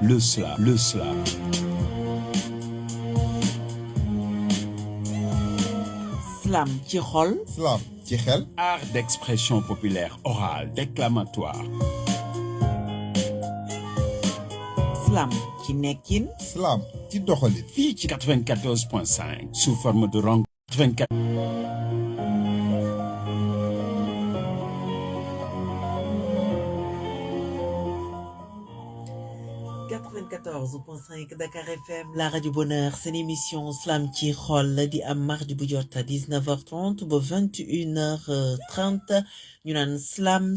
le slam. Slam ci xol. Slam ci xel. Art d'expression populaire orale déclamatoire. Slam ci nekkin. Slam ci doxalin. fii ci 94.5 sous forme de rencontre 24. Dakar FM la rajo Bonheur seen émission Slam ci xol di am mardi bu jot à 19h30 ba 21h30 ñu naan slam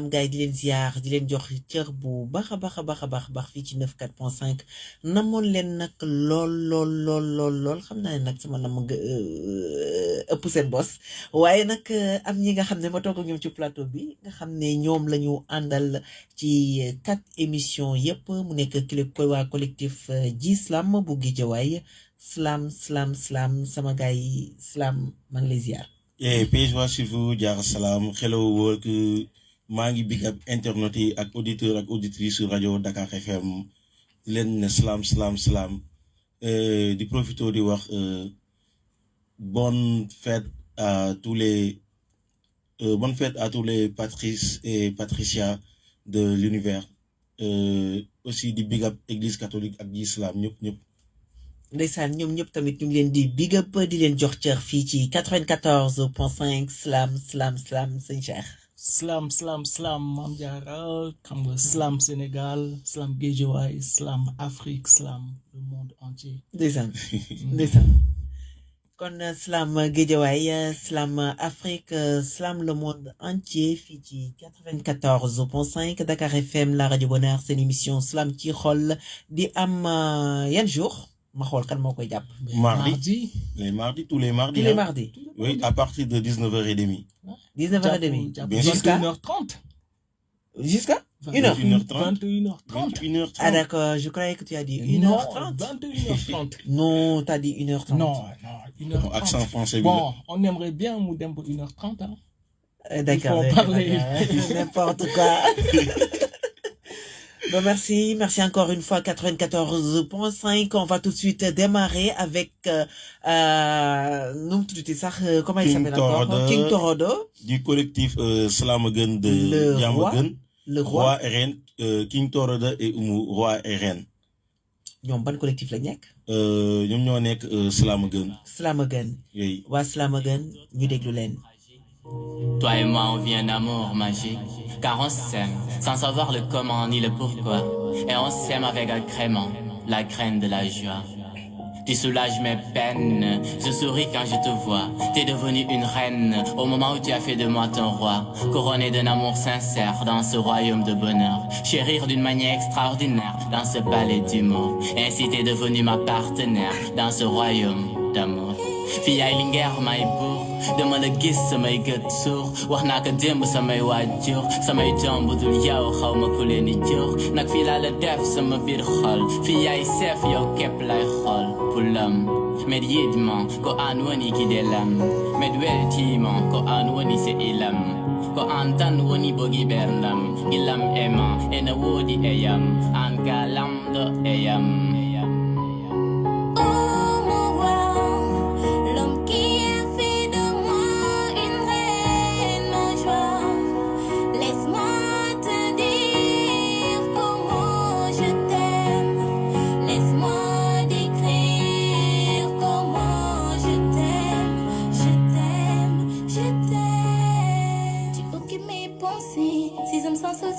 gars yi di leen ziar di leen jox cër bu baax a baax fii ci 94.5 namoon leen nag lool xam naa ne nag sama nam nga ëpp seen bos waaye nag am ñi nga xam ne ma toog ak ñoom ci plateau bi nga xam ne ñoom la ñu àndal ci 4 émissions yëpp mu nekk waa collectif ji slam bu Guédiawaye slam sama gars yi slam maa ngi lay ziar. Page sur vous Diar Salam hello work maa ngi big up internet yi ak auditeur ak auditrice sur rajo Dakar FM leen ne slam di profito di wax bonne fête à tous les Patrice et Patricia de l'univers aussi di big up église catholique ak ji slam ñëpp ndeysaan ñoom ñëpp tamit ñu ngi leen di big up di leen jox cër fii ci 94.5 slam sëñ Cheikh. slam Mame Diarra xam nga slam Sénégal slam Guédiawaye slam Afrique slam le monde entier. ndeysaan kon slam Guédiawaye slam Afrique slam le monde entier fii ci 94.5 Dakar FM la rajo Bonheur seen émission slam ci xol di am yan jour. ma xool kan moo koy jàpp. Mardi. Tous les mardis. Oui, à partir de 19h30. 19h30. Jusqu'à 1h30. Jusqu'à 1h30. 21h30. Ah d'accord, je croyais que tu as dit 1h30. 21h30. Non, tu as dit 1h30. Non, 1h30. Accent français. Bon, on aimerait bien mu dem ba 1h30 hein. D'accord. Il faut parler. N'importe quoi. Bon, merci encore une fois 94.5. On va tout de suite démarrer avec comment il s'appelle encore King Torodo du collectif Slamagun de Diamagun. Le roi RN King Torodo et Oumou roi RN. ñoom ban collectif la nekk. ñoom ñoo nekk Slamagun. Oui. Waa Slamagun ñu déglu leen. Toi et moi on vit un amour magique, car on s'aime, sans savoir le comment ni le pourquoi. Et on s'aime avec agrément, la graine de la joie. Tu soulages mes peines, je souris quand je te vois. T'es devenue une reine, au moment où tu as fait de moi ton roi. Couronné d'un amour sincère, dans ce royaume de bonheur. Chérir d'une manière extraordinaire, dans ce palais d'humour. Ainsi t'es devenue ma partenaire, dans ce royaume d'amour. Fii ay lingeer may buur dama la gis samay gët suur wax naa ko démb samay waajur samay jomb dul yow xaw ma ku leen di jur nag fii laa la def sama biir xol fii ay seef yow képp lay xool pulam med yidman ko aan woni gidelam med weltiman ko aan woni se ilam ko aan tan woni bogi berndam gilam ema ena woodi eyam aan galam do eyam.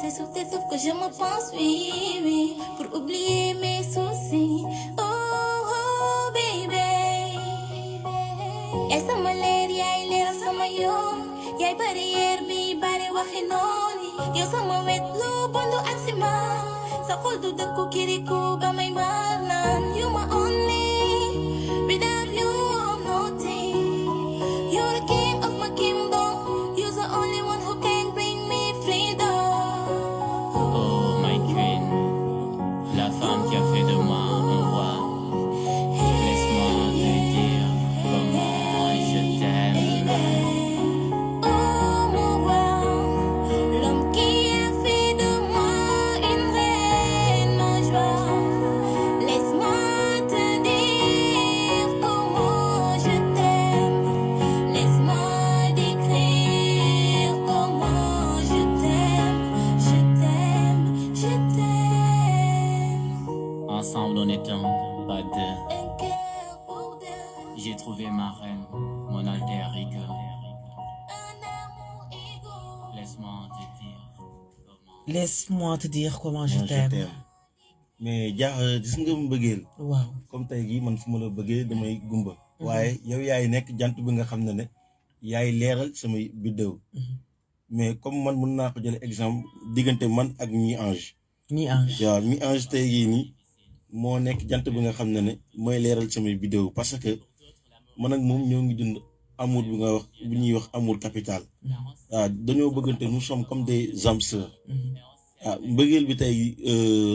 C'est sur tes lèvres que je me pense, oui, pour oublier mes soucis. Oh, baby. Y'a sama leer, yaay leer sama yoon. Yaay barrière bi bari waxi nooni. Yow sama wet lu bondu ak si ma. Sa xol du dëkku kiriku ba may mar naan. You my only, without you I'm nothing. You're the king of my kingdom. You're the only one who can bring me freedom. La femme qui a fait de moi un roi. Laisse-moi te dire comment je t'aime. Oh mon roi, l'homme qui a fait de moi une reine en joie. laisse-moi te dire comment je Moi, je t'aime. t'aime. mais jaax gis nga mbëggeel waaw. comme tey jii man fu ma la bëggee damay gumba waaye yow yaay nekk jant bi nga xam ne yaay leeral samay biddéew mais comme man mën naa ko jële exemple diggante man ak ñi ange waaw ñi ange tey jii nii moo nekk jant bi nga xam ne mooy leeral samay biddéew parce que man ak moom ñoo ngi dund amour bi nga wax bu ñuy wax amour capital waaw dañoo bëggante nous sommes comme des âmes sœurs ah mbëggeel bi tey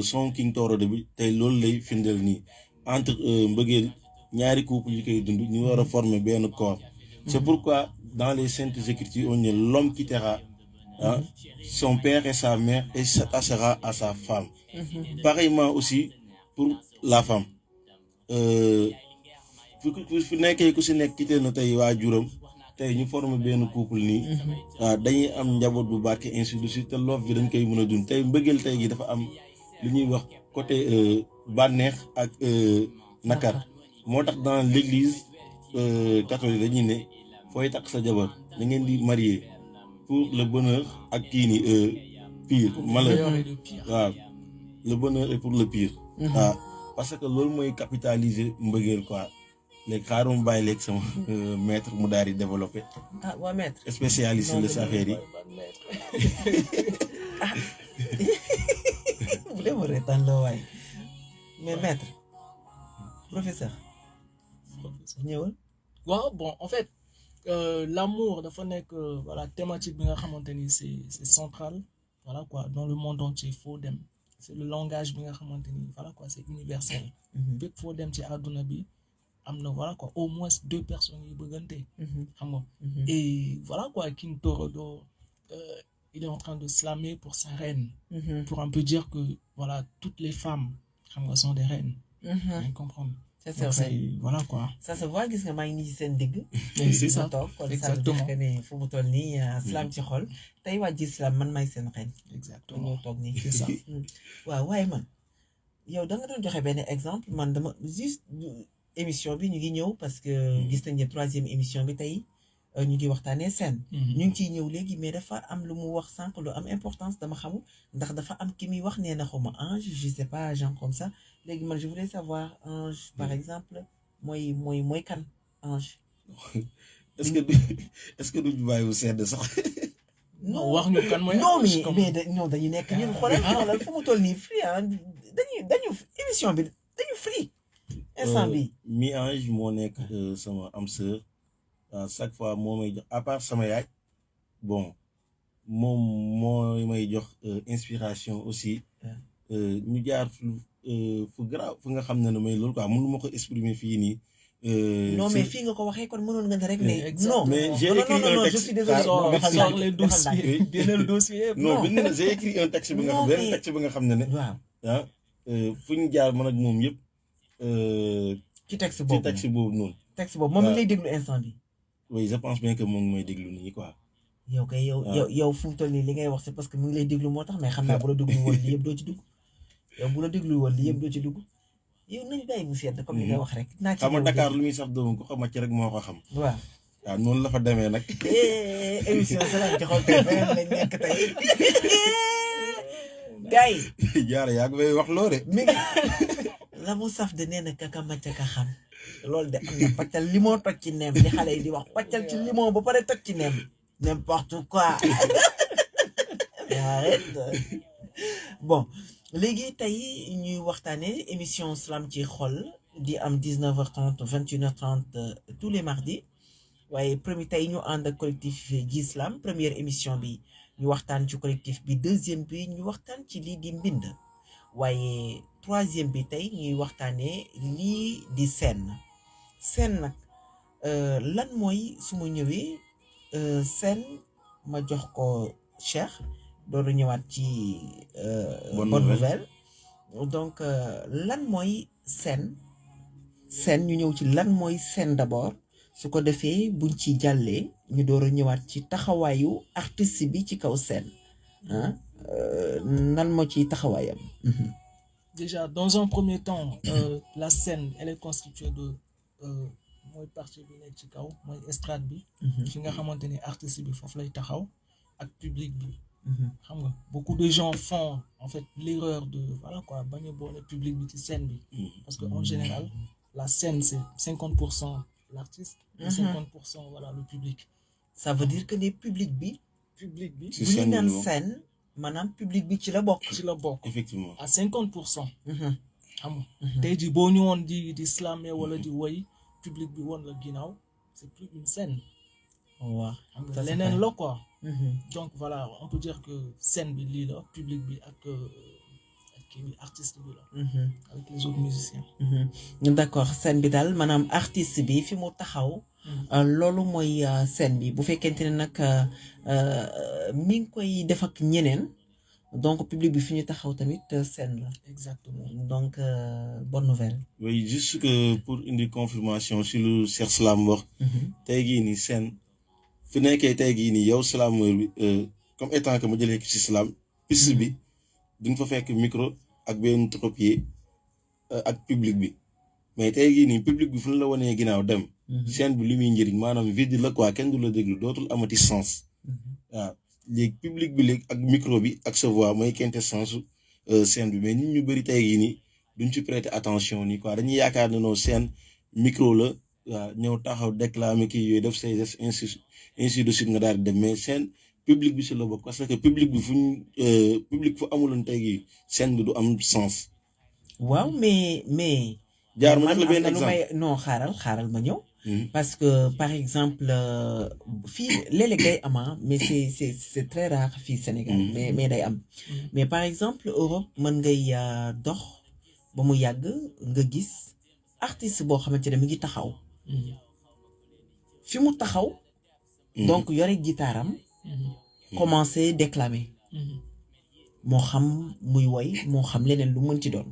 son King Torodo bi tey loolu lay firndeel nii entre mbëggeel ñaari couple yi koy dund ñu war a former benn corps c'est pourquoi dans les saintes écritures on dit l'homme quittera son père et sa mère et s'attachera à sa femme pareillement aussi pour la femme fu nekkee ku si nekk quitté na tey waajuram tey ñu former benn couple nii waaw dañuy am njaboot bu barke ainsi de suite te loof bi dañ koy mën a dund tey mbëggeel tey gi dafa am li ñuy wax côté bànneex ak nakar moo tax dans l'église catholique dañuy ne fooy takk sa jabar da ngeen di marier pour le bonheur ak kii ni pire malheur waaw le bonheur et pour le pire waaw parce que loolu mooy capitaliser mbëggeel quoi léegi xaaral ma bàyyi léegi sama maître mu daal di développé. ah waa maître. spécialiste la sa affaire yi. bu dee ma reetaan la waay mais maître professeur ñëwal. waaw bon en fait l'amour dafa nekk voilà thématique bi nga xamante ni c'est central voilà quoi dans le monde entier foo dem c'est le langage bi nga xamante ni voilà quoi c'est universel. bépp foo dem ci àdduna bi. am na voilà quoi au moins 2 personnes yi bëggante xam nga et voilà quoi King Torodo il est en train de slammer pour sa reine pour un peu dire que voilà toutes les femmes xam nga sont des reines vous comprendre ça c'est vrai voilà quoi ça se voit gis nga maa ngi nii ci seen digg c'est ça exactement ne fu mu toll nii slam ci xol tey waa ji slam man may seen reine exactement ñoo toog nii c'est ça waaw waaye man yow da nga doon joxe benn exemple man dama juste émission bi ñu ngi ñëw parce que gis nañ ne 3e émission bi tey ñu ngi waxtaanee scène ñu ngi ciy ñëw léegi mais dafa am lu mu wax sànq lu am importance dama xamul ndax dafa am ki muy wax nee na xawma ange je sais pas genre comme ça léegi man je voulais savoir ange par exemple mooy kan ange est-ce que duñu bàyyi wu sedd sax non wax ñu kan mooy non mais non dañu nekk ñun xoolal fu mu toll nii free dañu émission bi dañu free instant bi mi ange moo nekk sama am sœur chaque fois moo may jox à part sama yaay bon moom moo may jox inspiration aussi ñu jaar fu garaaw fu nga xam ne may loolu quoi mënu ma ko exprimer fii nii non mais fii nga ko waxee kon mënoon nga ne rek ne non mais j'ai écrit un texte je suis désolé sors les dossiers génneel dossier non bind na j'ai écrit un texte bi nga xam benn texte bi nga xam ne waaw fu ñu jaar man ak moom yëpp ci texte boobu noonu texte boobu moom mi ngi lay déglu instant bi oui je pense bien que moom mooy déglu nii quoi yow kay yow fu mu toll nii li ngay wax c'est parce que mu ngi lay déglu moo tax mais xam naa bu la déglu woon lii yëpp doo ci dugg yow bu la déglu woon lii yëpp doo ci dugg yow nañu bàyyi mu sedd comme li nga wax rek naa ci xam nga Dakar lu muy sax doom ko xam ci rek moo ko xam waaw noonu la fa demee nag émission Salam ci Xol tey beneen lañ nekk tey gars yi jaara yaa ngi may wax loo de mi ngi la mu saf de nee na kaka macca ka xam loolu de am na paccal limon toj ci neem li xale yi di wax paccal ci limon ba pare toj ci neem n'importe quoi arrête bon léegi tey ñuy waxtaanee émission Salam ci Xol di am 19h30 21h30 tous les mardis waaye premier tey ñu ànd ak collectif Gislam première émission bi ñu waxtaan ci collectif bi deuxième bi ñu waxtaan ci lii di mbind waaye troisième bi tey ñuy waxtaanee lii di scène nag lan mooy su ma ñëwee scène ma jox ko Cheikh doolu ñëwaat ci bonne nouvelle donc lan mooy scène ñu ñëw ci lan mooy scène d'abord su ko defee buñ ci jàllee ñu door a ñëwaat ci taxawaayu artiste bi ci kaw scène nan moo ci taxawaayam. Déjà dans un premier temps la scène elle est constituée de mooy partie bi nekk ci kaw mooy estrade bi fi nga xamante ni artiste bi foofu lay taxaw ak public bi xam nga beaucoup de gens font en fait l'erreur de voilà quoi bañ a boole public bi ci scène bi parce que en général la scène c'est 50% l'artiste et 50% voilà le public. Ça veut dire que ne public bi public bi ci bu ñu scène naan bi moom. scène maanaam public bi ci la bokk. ci la bokk effectivement à 50%. xam nga tey jii boo ñëwoon di slammer wala di woy public bi woon la ginnaaw c'est plus une scène. waaw xam nga leneen la quoi. donc voilà on peut dire que scène bi lii la public bi ak kii bi artiste bi la. avec les autres musiciens. d'accord scène bi daal maanaam artiste bi fi mu taxaw. loolu mooy scène bi bu fekkente ne nag mi ngi koy def ak ñeneen donc public bi fi ñu taxaw tamit scène la. exactement donc bonne nouvelle. oui juste que pour indi confirmation si lu Cheikh Slam wax. tey gii nii scène fi nekkee tey gii nii yow slameur bi comme étant que ma jëlee ko si slam piste bi duñ fa fekk micro ak benn trépied ak public bi mais tey gii nii public bi fu ñu la wanee ginnaaw dem. scène bi li muy njëriñ maanaam vide la quoi kenn du la déglu dootul amati sens. waaw léegi public bi léegi ak micro bi ak sa voix mooy quintessence scène bi mais nit ñu bëri tey gii nii duñ ci prêter attention nii quoi dañuy yaakaar ne noo scène micro la waaw ñëw taxaw déclamer kii yooyu def say gestes ainsi de suite nga daal di dem mais scène public bi si la bokk parce que public bi fu ñu public fu amuloon tey gii scène bi du am sens. waaw mais. jaar ma jox la benn man am na lu exemple may non xaaral ma ñëw. parce que par exemple fii léeg-léeg day am mais c'est très rare fii Sénégal. mais day am. mais par exemple Europe mën ngay dox ba mu yàgg nga gis artiste boo xamante ne mi ngi taxaw. fi mu taxaw. donc yore gitaaram. commencer déclamer. moo xam muy woy moo xam leneen lu mën ci doon.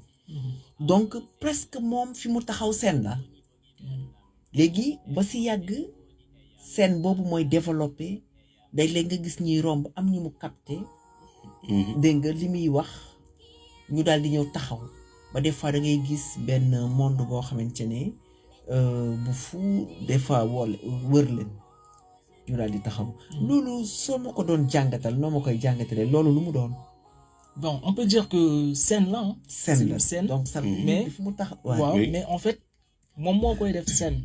donc presque moom fi mu taxaw scène la. léegi ba si yàgg scène boobu mooy développé day léegi nga gis ñuy romb am ñu mu capté. dégg nga li muy wax ñu daal di ñëw taxaw ba des fois da ngay gis benn monde boo xamante ne bu fu des fois wër leen ñu daal di taxaw. loolu soo ma ko doon jàngatal noo ma koy jàngatalee loolu lu mu doon. bon on peut dire que scène la scène la scène donc ça mais fi mu tax waaw mais en fait moom moo koy def scène.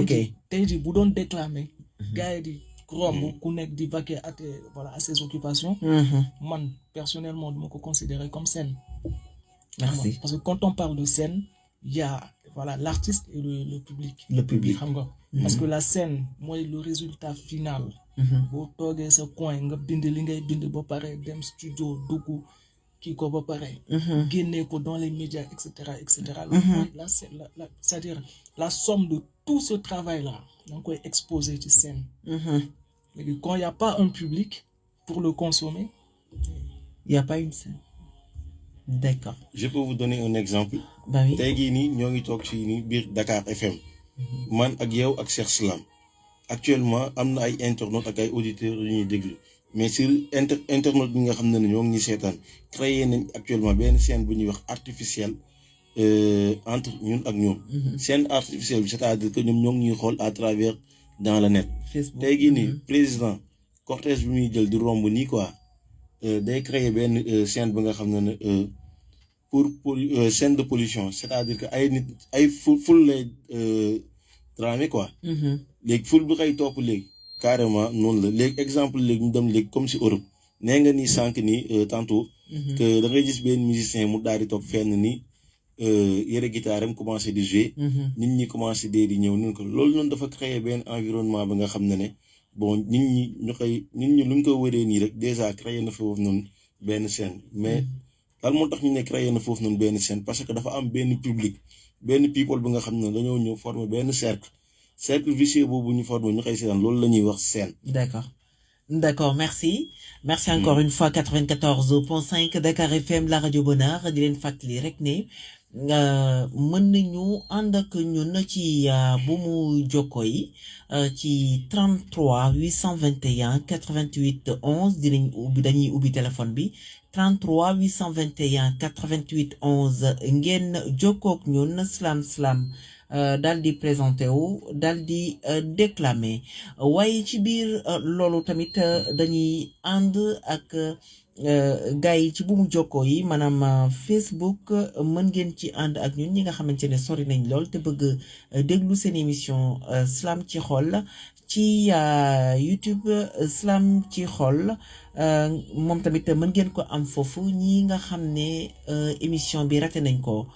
ok tey jii bu doon déclamer. gars yi di romb ku nekk di vaquer à ses occupations. man personnellement duma ko considérer comme scène. merci parce que quand on parle de scène il y a voilà l'artiste et le public. le public xam nga parce que la scène mooy le résultat final. boo toogee sa coin nga bind li ngay bind ba pare dem studio dugg kii ko ba pare. génnee ko dans les médias et cetera et cetera. la c'est-à-dire la somme de tout ce travail là da nga koy exposer ci scène. léegi quand il y a pas un public pour le consommer. il y a pas une scène. d'accord. je peux vous donner un exemple. bah oui tey gii nii ñoo ngi toog fii nii biir Dakar FM. man ak yow ak Cheikh Slam. actuellement am na ay internautes ak ay auditeurs yu ñuy déglu mais sur internautes bi nga xam ne ñoo ngi ñuy seetaan créé nañ actuellement benn scène bu ñuy wax artificielle entre ñun ak ñoom. scène artificielle bi c'est-à-dire que ñoom ñoo ngi ñuy xool à travers dans le net. Facebook tey gii nii président cortège bi muy jël di romb nii quoi day créer benn scène bi nga xam ne pour scène de pollution c'est-à-dire que ay nit ay ful lay tramé quoi. léegi ful bi xëy topp léegi carrément noonu la léegi exemple léegi ñu dem léegi comme si Europe nee nga nii sànq nii tantôt que da ngay gis benn musicien mu daal di toog fenn ni yëre guitare am commencé di jouer nit ñi commencé di ñëw nun ko loolu noonu dafa créer benn environnement ba nga xam ne bon nit ñi lu ñu ko wëree nii rek déjà créé na foofu noonu benn scène mais lan moo tax ñu ne créé na foofu noonu benn scène parce que dafa am benn public benn people bi nga xam ne dañoo ñëw former benn cercle vicieux boobu ñu formé ñu xëy seetaan loolu la ñuy wax scène. d'accord merci encore une fois 94.5 Dakar FM la radio Bonheur di leen fàttali rek ne mën nañu ànd ak ñun ci bu mu jokko yi ci 33 821 88 11 dañuy ubbi téléphone bi 33 821 88 11 ngeen jokkook ñun slam daal di présenté wu daal di déclamer waaye ci biir loolu tamit dañuy ànd ak gars yi ci buumu jokkoo yi maanaam Facebook mën ngeen ci ànd ak ñun ñi nga xamante ne sori nañ lool te bëgg déglu seen émission Slam ci xol ci YouTube Slam ci xol moom tamit mën ngeen ko am foofu ñi nga xam ne émission bi raté nañ ko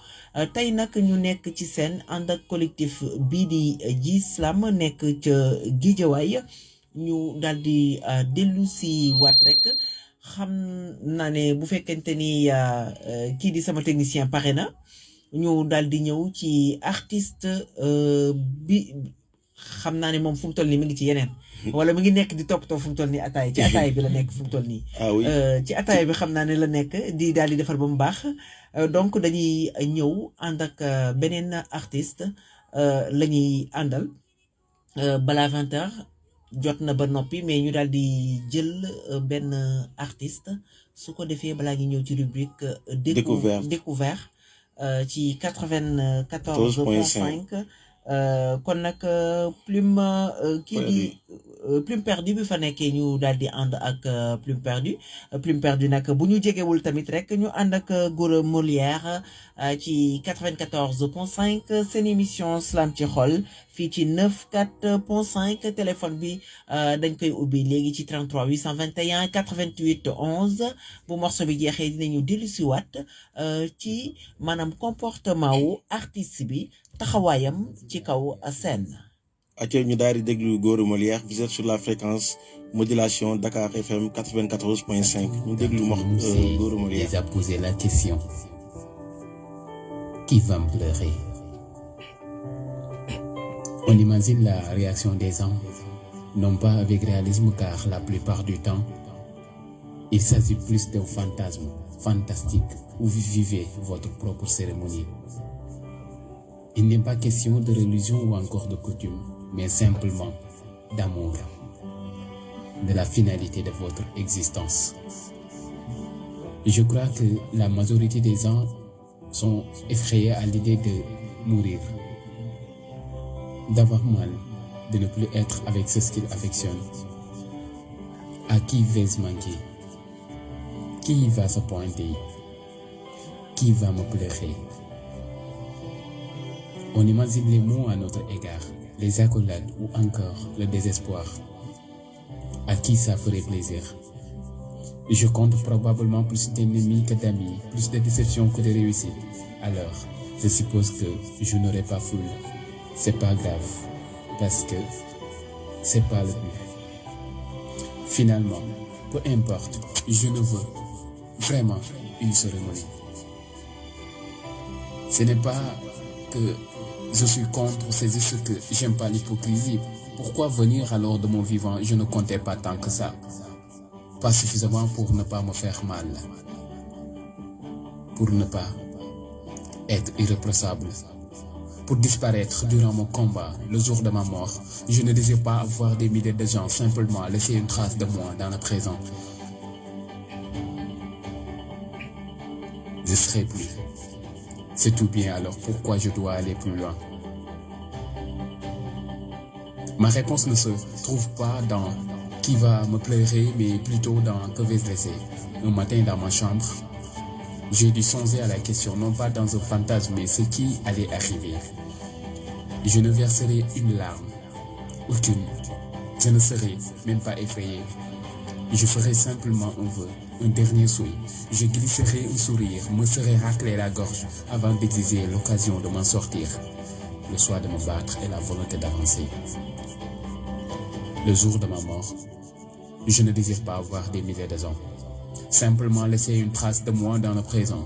tey nag ñu nekk ci seen ànd ak collectif bii di ji Slam nekk ca Guédiawaye ñu daal di dellu si waat rek xam naa ne bu fekkente ni kii di sama technicien pare na ñu daal di ñëw ci artiste bi xam naa ne moom fu mu toll nii mi ngi ci yeneen wala mi ngi nekk di toppatoo fu mu toll nii ataay ci ataay bi la nekk fu mu toll nii ci ataay bi xam naa ne la nekk di daal di defar ba mu baax donc dañuy ñëw ànd ak beneen artiste la ñuy àndal balaa 20h jot na ba noppi mais ñu daal di jël benn artiste su ko defee balaa ñu ñëw ci rubrique découvert ci 94.5 kon nag plume kii di plume perdue bi fa nekkee ñu daal di ànd ak plume perdue nag bu ñu jegewul tamit rek ñu ànd ak Gora Molière ci 94.5 seen émission Slam ci xol fii ci 94.5 téléphone bi dañ koy ubbi léegi ci 33 821 88 11 bu morceau bi jeexee dinañu dellusiwaat ci maanaam comportement wu artiste bi taxawaayam ci kaw scène. acca ñu daal di déglu Gora Molière vous êtes sur la fréquence modulation Dakar FM 94.5 ñu déglu Gora Molière. Les a posé la question qui va me pleurer? On imagine la réaction des gens, non pas avec réalisme car la plupart du temps il s'agit plus d'un fantasme fantastique où vous vivez votre propre cérémonie. Il n'est pas question de religion ou encore de coutume, mais simplement d'amour, de la finalité de votre existence. Je crois que la majorité des gens sont effrayés à l'idée de mourir, d'avoir mal, de ne plus être avec ceux qu'ils affectionnent. À qui vais-je manquer? Qui va se pointer? Qui va me pleurer? On imagine les mots à notre égard, les accolades ou encore le désespoir. À qui ça ferait plaisir? Je compte probablement plus d'ennemis que d'amis, plus de déceptions que de réussites. Alors, je suppose que je n'aurai pas foule. C'est pas grave, parce que c'est pas le but. Finalement, peu importe, je ne veux vraiment une cérémonie. Ce n'est pas que je suis contre, c'est juste que j'aime pas l'hypocrisie. Pourquoi venir alors de mon vivant? Je ne comptais pas tant que ça. Pas suffisamment pour ne pas me faire mal. Pour ne pas être irréprochable. Pour disparaître durant mon combat, le jour de ma mort. Je ne désire pas avoir des milliers de gens, simplement laisser une trace de moi dans le présent. Je serai plus. C'est tout bien, alors pourquoi je dois aller plus loin? Ma réponse ne se trouve pas dans qui va me pleurer, mais plutôt dans que vais-je laisser. Un matin dans ma chambre, j'ai dû songer à la question, non pas dans un fantasme, mais ce qui allait arriver. Je ne verserai une larme, aucune. Je ne serai même pas effrayé. Je ferai simplement un vœu, un dernier souhait. Je glisserai un sourire, me serai raclé la gorge avant d'exiger l'occasion de m'en sortir. Le choix de me battre et la volonté d'avancer. Le jour de ma mort, je ne désire pas avoir des milliers de gens. Simplement laisser une trace de moi dans le présent.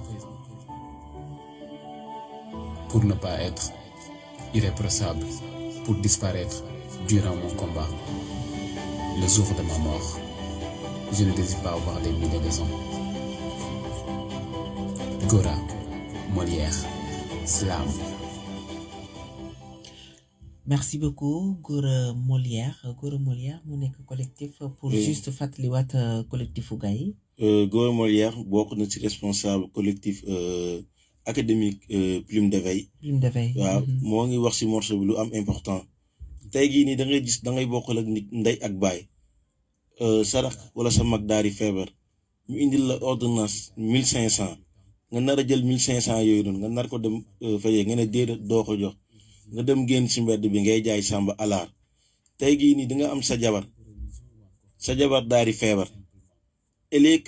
Pour ne pas être irréprochable, pour disparaître durant mon combat. Le jour de ma mort, je ne désire pas avoir des milliers de gens. Gora Molière, Slam. Merci beaucoup Gora Molière mu nekk collectif pour juste fàttaliwaat collectifu gars yi. Gora Molière bokk na ci responsable collectif académique Plume d'éveil. Plume d'éveil. waaw moo ngi wax si morceau bi lu am important tey jii nii da ngay gis da ngay bokkal ak nit ndey ak baay sarax wala sa mag daal di feebar ñu indil la ordonnance 1500 nga nar a jël 1500 yooyu noonu nga nar ko dem fayee nga ne déedéet doo ko jox nga dem génn si mbedd bi ngay jaay sàmba alaar tey jii nii di nga am sa jabar daal di feebar ëllëg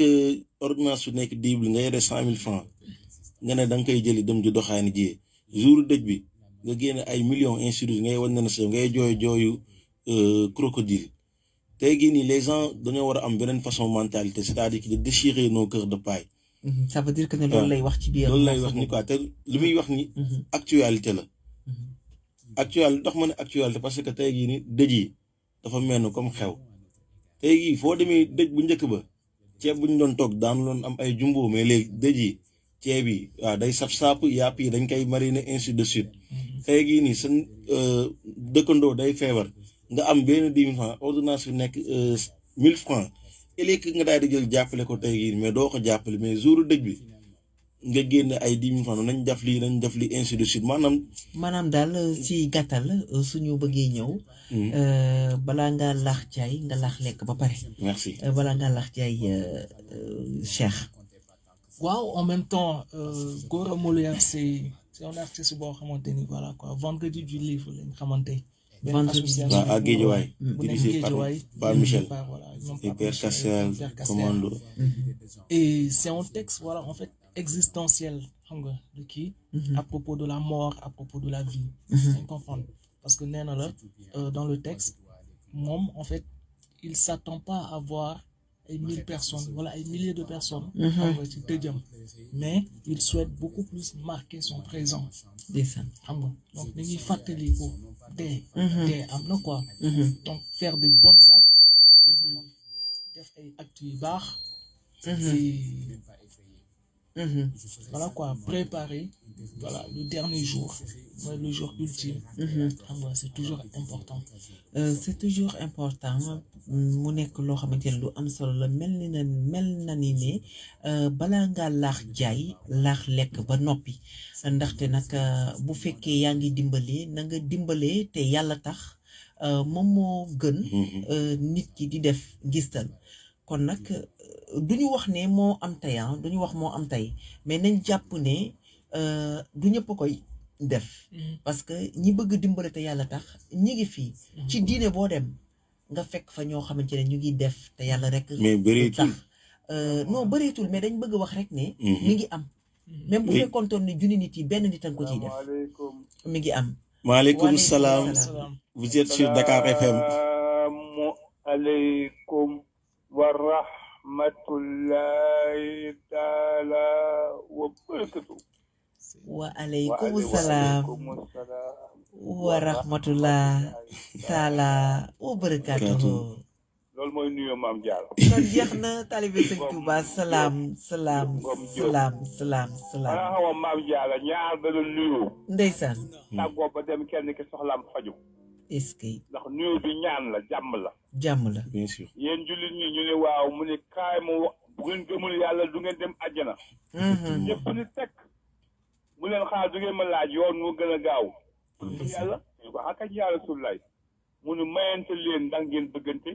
ordonnance su nekk dible nga yore 100 000 francs nga ne da nga koy jëli dem di doxaani jiyee jour dëj bi nga génne ay millions instituts ngay wan na sa ngay jooyu crocodile tey jii nii les gens dañoo war a am beneen façon mentalité c'est-à-dire que de déchirer nos cœurs de paille. Ça veut dire que ne loolu lay wax ci biir. loolu lay wax ni quoi te li muy wax ni. actualité la. actualité ndax ma ne actualité parce que tey jii nii dëj yi dafa mel ni comme xew tey jii foo demee dëj bu njëkk ba ceeb bu ñu doon toog daan loon am ay jumbo mais léegi dëj yi ceeb yi waaw day saf saap yàpp yi dañ koy mariner ainsi de suite tey jii nii sa dëkkandoo day feebar nga am benn 10 000 francs ordonnance bi nekk 1000 francs ëllëg nga daal di jël jàppale ko tey jii mais doo ko jàppale mais jour dëj bi nga génne ay 10 000 francs nañ def lii ainsi de suite maanaam daal ci gàttal suñu bëggee ñëw balaa ngaa laax jaay nga laax lekk ba pare. merci balaa ngaa laax jaay Cheikh. waaw en même temps Gora Molière c'est un artiste boo xamante ni voilà quoi vendredi du livre lañ xamante. vendredi à Guédiawaye dirigé par Michel voilà, et Père Cassel commando. Et c'est un texte voilà en fait existentiel xam nga de kii à propos de la mort à propos de la vie dañ comprendre parce que nee na la dans le texte moom en fait il s'attend pas à voir ay 1000 personnes voilà ay milliers de personnes xam nga ci tëjam mais il souhaite beaucoup plus marquer son présent xam nga donc dañuy fàttali ko dee am na quoi donc faire de bons actes def ay actes yu baax voilà quoi préparer voilà le dernier jour mooy le jour ultime xam nga c'est toujours important mu nekk loo xamante ne lu am solo la mel na ni ne balaa ngaa laax jaay laax lekk ba noppi ndaxte nag bu fekkee yaa ngi dimbalee na nga dimbalee te yàlla tax moom moo gën nit ki di def ngistal kon nag duñu wax ne moo am tey duñu wax moo am tey mais nañ jàpp ne du ñëpp koy def parce que ñi bëgg dimbale te yàlla tax ñi ngi fii ci diine boo dem nga fekk fa ñoo xamante ne ñu ngi def te yàlla rek mais bëreetul non bëreetul mais dañ bëgg wax rek ne mi ngi am même bu fekkoontoon ne junni nit yi benn nit a ko ciy def mi ngi am maaleykum salaam vous êtes sur Dakar FM aleykum wa rahmatullahi taala wa barakatuh wa aleykum salaam wa rahmatullah taala wa barakatuh loolu mooy nuyoo maam Diallo kon jeex na talibé sëñ Touba salaam xanaa xaw maam Diallo ñaar da doon nuyoo ndeysaan tàggoo ba dem kenn ki soxlaam faju est-ce que ndax nuyoo bi ñaan la jàmm la bien sûr yéen jullit ñi ñu ne waaw mu ne kaay mu bu ngeen gëmul yàlla du ngeen dem àjjana ñëpp ni tekk mu leen xaar du ngeen ma laaj yoon mu gën a gaaw pour yàlla ñu ko xakañ yàlla sullaay mu nu mayante leen ndax ngeen bëggante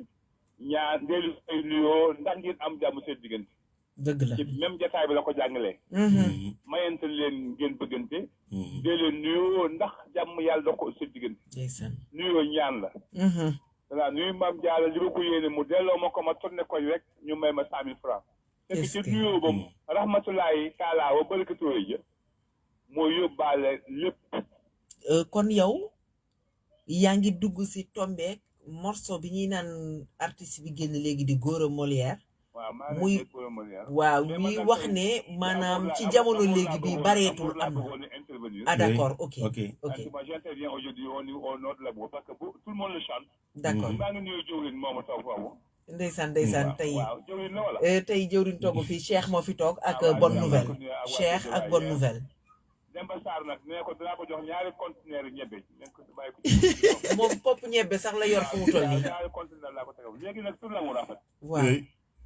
ñaar ndeelu ay nuyoo ndax ngeen am jàmm seen diggante dëgg la ci même jataay bi la ko jàngalee mayante leen ngeen bëggante dee leen nuyoo ndax jàmm yàlla da ko seen diggante nuyoo ñaan la voilà nuyu maam Diallo li ma ko yéene mu delloo ma ko ma tourné koy rek ñu may ma 100 000 francs fekk ci nuyoo ba rahmatulahi taala wa barakatuh ja moo yóbbaale lépp kon yow yaa ngi dugg si tombeek morceau bi ñuy naan artiste bi génn léegi di Gora Molière muy waaw ñuy wax ne maanaam ci jamono léegi bi bareetul am na d'accord ok j'interviens aujourd'hui au nom de la groupe parce que tout le monde le chante d'accord maa ngi nuyu jëwrin mooma taw foofu ndeysaan tey jëwrin toog fi Cheikh moo fi toog ak bonne nouvelle Cheikh ak bonne nouvelle Demba Sarr nag nee ko dinaa ko jox ñaari conteneur ñebbe moom popp ñebbe sax la yor fu mu toll nii ñaari conteneur laa ko tegal léegi nag tur la mu rafet waaw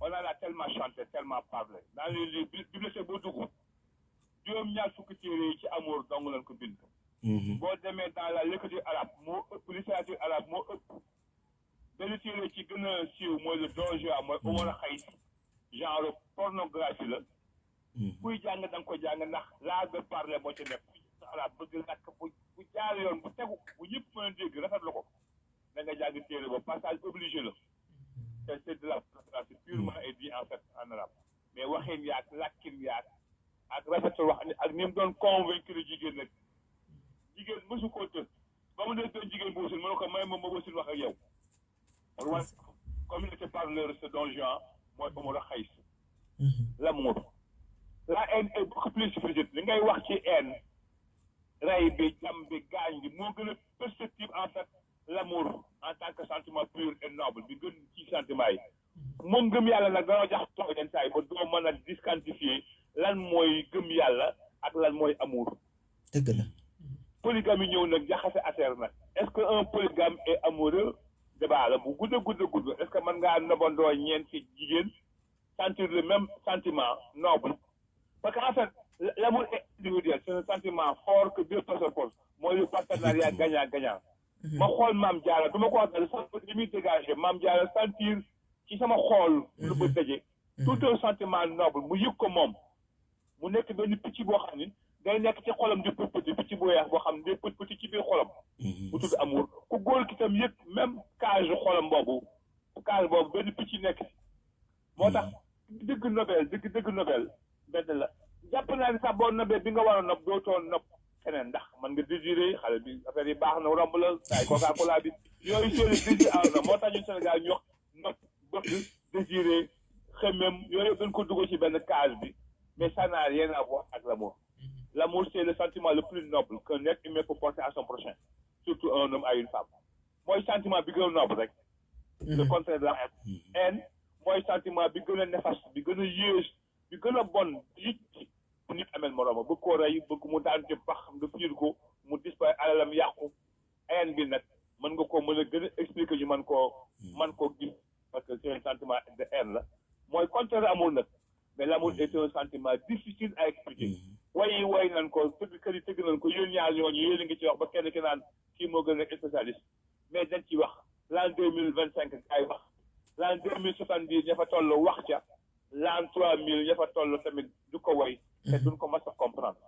on a tellement chanté tellement parlé dans les bibliothèques boo dugg juróom-ñaar fukki téere yi ci amour dong lañ ko bind. boo demee dans la l'écriture arabe moo ëpp littérature arabe moo ëpp benn téere ci gën a siiw mooy le Don Juan mooy Omar Khayyam genre pornographie la. kuy jàng da nga ko jàng ndax l'art de parler moo ci nekk sa arabe bëgg làkk bu jaar yoon bu tegu bu ñëpp mën a dégg rafetlu ko da nga jàng téere ba passage obligé la te c'est de la pornographie purement et dit en fait en arabe mais waxin yaag làkkin yaag ak rafetul wax ak ni mu doon convaincre jigéen nag jigéen mësu koo të ba mu ne doon jigéen bu wasin mën na ko may ma wasin wax ak yow wa communauté parleur ce Don Juan mooy Omar Khayyam l'amour la haine est beaucoup plus suffisante li ngay wax ci haine rey bi jam bi gaañ bi moo gën a perceptible en fait l'amour en tant que sentiment pur et noble bi gën ci sentiment yi moom gëm yàlla nag danoo jax tooy den saa yi ba doo mën a disquantifier lan mooy gëm yàlla ak lan mooy amour dëgg la polygamie ñëw nag jaxase affaire nag est-ce que un polygame est amoureux débat la bu gudd est-ce que mën ngaa nobandoo ñeent ci jigéen sentir le même sentiment noble parce qu'en fait l'amour est individuel c'est un sentiment fort que deux personnes posent mooy le partenariat gagnant-gagnant ma xool Mame Diarra du ma ko wax li muy dégagé Mame Diarra sentir ci sama xool lu ba daje tout un sentiment noble mu yëg ko moom mu nekk benn picc boo xam ni day nekk ci xolam di petit picc bu weex boo xam ne day petit ci biir xolam bu tudd amour ku góor ki tam yëg même cage xolam boobu benn picc nekk moo tax dëgg nobel benn la jàpp naa ni sax boo nobee bi nga war a nopp dootoo nopp keneen ndax man nga désiré xale bi affaire yi baax na romb la saay Coca Cola bi yooyu seeni désir aw na moo tax ñun Sénégal ñu wax nopp bëgg désiré xemem yooyu dañ ko dugg ci benn cage bi mais ça n'a rien à voir avec l'amour. L'amour, c'est le sentiment le plus noble qu'un être humain peut porter à son prochain, surtout un homme à une femme. Moi, le sentiment bi gën a noble rek. Le contraire de la haine. Haine mooy sentiment bi gën a néfaste bi gën a yées bi gën a bon nit nit amel moroomam bëgg koo rey bëgg mu daan ci pax nga fiir ko mu disparaître alalam yàqu. Haine bi nag mën nga koo mën a gën a expliquer ñu mën koo gis parce que c'est un sentiment de haine la mooy contraire amour nag. Mais l'amour est un sentiment difficile à expliquer. way nan ko kër yi tëgg nañ ko yéen ñaar ñooñu yéen a ngi ci wax ba kenn ki naan kii moo gën a nekk spécialiste mais dañ ci wax l'an 2025 ay wax l'an 2070 ña fa toll wax ca l'an 3000 ña fa toll tamit du ko way te duñ ko mas a comprendre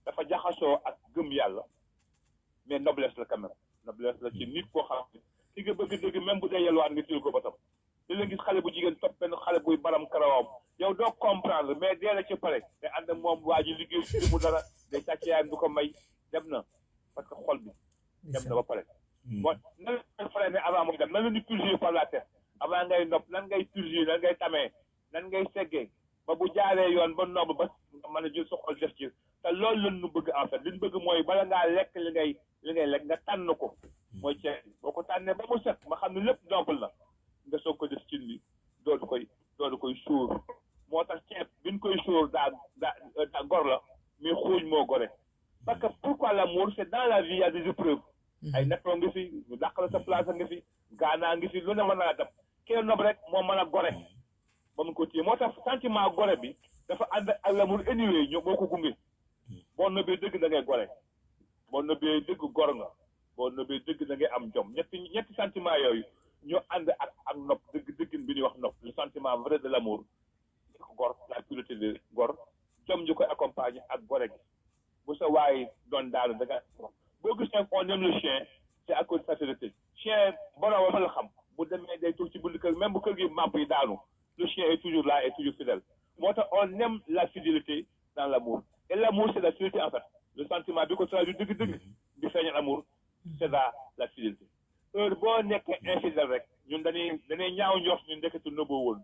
dafa jaxasoo ak gëm yàlla mais noblesse la quand même noblesse la ci nit koo xam ne ki nga bëgg dëgg même bu dee yelwaan nga til ko ba tam di la gis xale bu jigéen topp benn xale buy baram karawam yow doo comprendre mais dee la ci pare te ànd ak moom waa ji liggéey si mu dara day sàcc yaayam du ko may dem na parce que xol bi dem na ba pare bon nan la fare ne avant muy dem nan la ñu purger par la tête avant ngay nopp nan ngay purger nan ngay tamee nan ngay seggee ba bu jaaree yoon ba nopp ba nga mën a jël sa xol def ci te loolu la ñu bëgg en fait li ñu bëgg mooy bala ngaa lekk li ngay lekk nga tànn ko mooy ceeb boo ko tànnee ba mu set ma xam ne lépp noble la nga soog ko def ci li doodu koy suur moo tax ceeb bi ñu koy suur daa gor la mais xuuñ moo gore parce que pourquoi l'amour c'est dans la vie il y a des épreuves ay nettoo ngi fi ñu dàq la sa place ngi fi gaanaa ngi fi lu ne mën naa def kenn nob rek moo mën a gore ba mu ko téye moo tax sentiment gore bi dafa ànd ak l'amour anyway ñoo boo ko gunge boo nobee dëgg da ngay gore boo nobee dëgg gor nga boo nobee dëgg da ngay am jom ñetti sentiment yooyu ñoo ànd ak nopp dëggin bi ñuy wax nopp le sentiment vrai de l'amour gor la pureté de gor jom ñu koy accompagner ak gore gi bu sa waaye doon daal da nga boo gisee on aime le chien c'est à cause de sa fidélité chien boroom la xam bu demee day toog ci bunt kër même bu kër gi màpp yi daanu le chien est toujours là et toujours fidèle moo tax on aime la fidélité dans l'amour et l'amour c'est la fidélité en fait le sentiment bi ko traduit dëgg bi feeñal amour c'est la fidélité heure boo nekkee infidèle rek ñun dañuy ñaaw njort ñun ndekketu nëbboo woon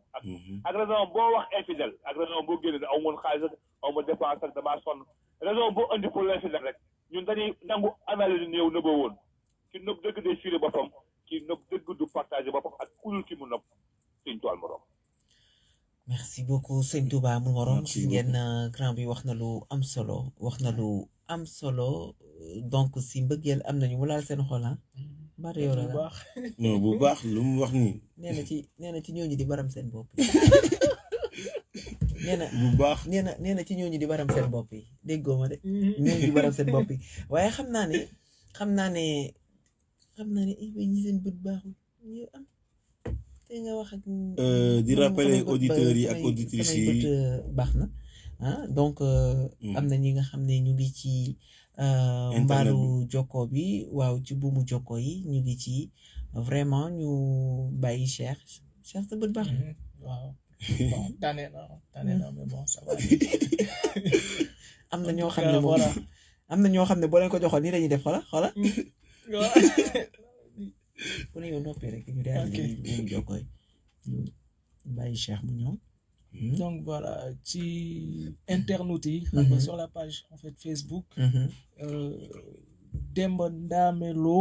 ak raison boo wax infidèle ak raison boo génne aw moon xaalis ak aw ma dépense ak damaa sonn raison boo indi pour l'infidèle rek ñun dañuy nangu analyse ni yow nëbboo woon ki nëbb dëgg day fiire boppam ki nëbb dëgg du partager boppam ak kulul ki mu nëbb Sëñ Tuubaa morom. Merci beaucoup Sëñ Tuubaa mu morom gis ngeen grand bi wax na lu am solo donc si mbëggeel am nañu mu laal seen xol bari yow la non bu baax lu mu wax nii nee na ci ñooñu di baram seen bopp bu baax nee na ci ñooñu di baram seen bopp yi déggoo ma de ñooñu di baram seen bopp yi waaye xam naa ne ñi seen bët baaxul ñu am te nga wax ak di rappeler auditeurs yi ak auditrices yi bët baax na donc am na ñi nga xam ne ñu ngi ci mbaaru jokko bi waaw ci buumu jokko yi ñu ngi ci vraiment ñu bàyyi Cheikh sa bët baax na waaw bon tane na mais bon ça va am na ñoo xam ne moom am na ñoo xam ne boo leen ko joxoon nii dañuy def xola ku ne yow noppee rek ñu daal di buumu jokko yi ñu bàyyi Cheikh mu ñëw. Donc voilà, ci internautes yi xam nga sur la page en fait Facebook Demba Ndame Lo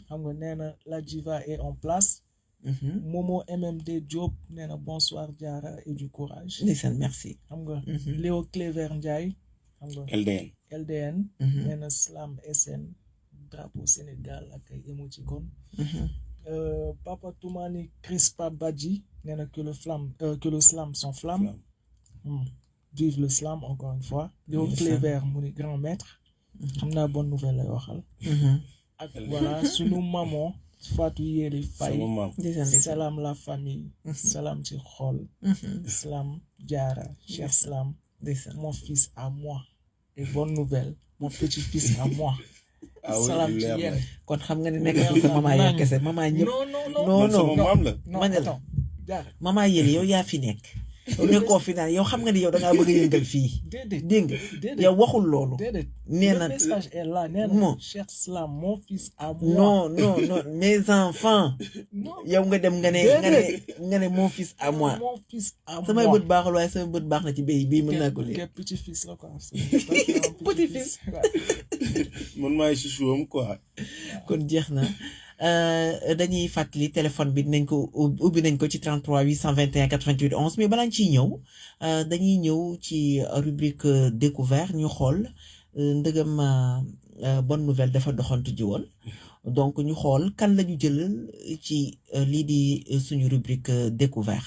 xam nga nee na la diva est en place Momo MMD Diop nee na bonsoir Diarra et du courage ndeysaan merci xam nga Léo Cléver Ndiaye xam nga LDN nee na Slam SN drapeau Sénégal ak ay émoticône Papa Toumani Crispa Badji nee na que le slam s'enflamme vive le slam encore une fois Léo Cléver mu ni grand maître xam naa bonne nouvelle lay waxal ak voilà sunu maman Fatou Yéli Faye salam la famille salam ci xol Slam Diarra cher Slam mon fils à moi et bonne nouvelle mon petit-fils à moi salam ci yéen kon xam nga ne nekk sa mama yaa kese mama ñëpp non mama yéen yow yaa fi nekk yow nekkoo fi naan yow xam nga ni yow da ngaa bëgg a yëngal fii dégg nga yow waxul loolu nee na le message est là nee na cher Slam mon fils à moi non mes enfants yow nga dem nga ne mon fils à moi samay bët baaxul waaye samay bët baax na ci béy bii mën naa ko léegi petit fils la quoi petit fils man maay chouchouam quoi kon jeex na dañuy fàttali téléphone bi nañ ko ubbi nañ ko ci 33 821 88 11 mais balaa ñu ciy ñëw dañuy ñëw ci rubrique découvert ñu xool ndëgam bonne nouvelle dafa doxantu ji woon donc ñu xool kan la ñu jël ci lii di suñu rubrique découvert.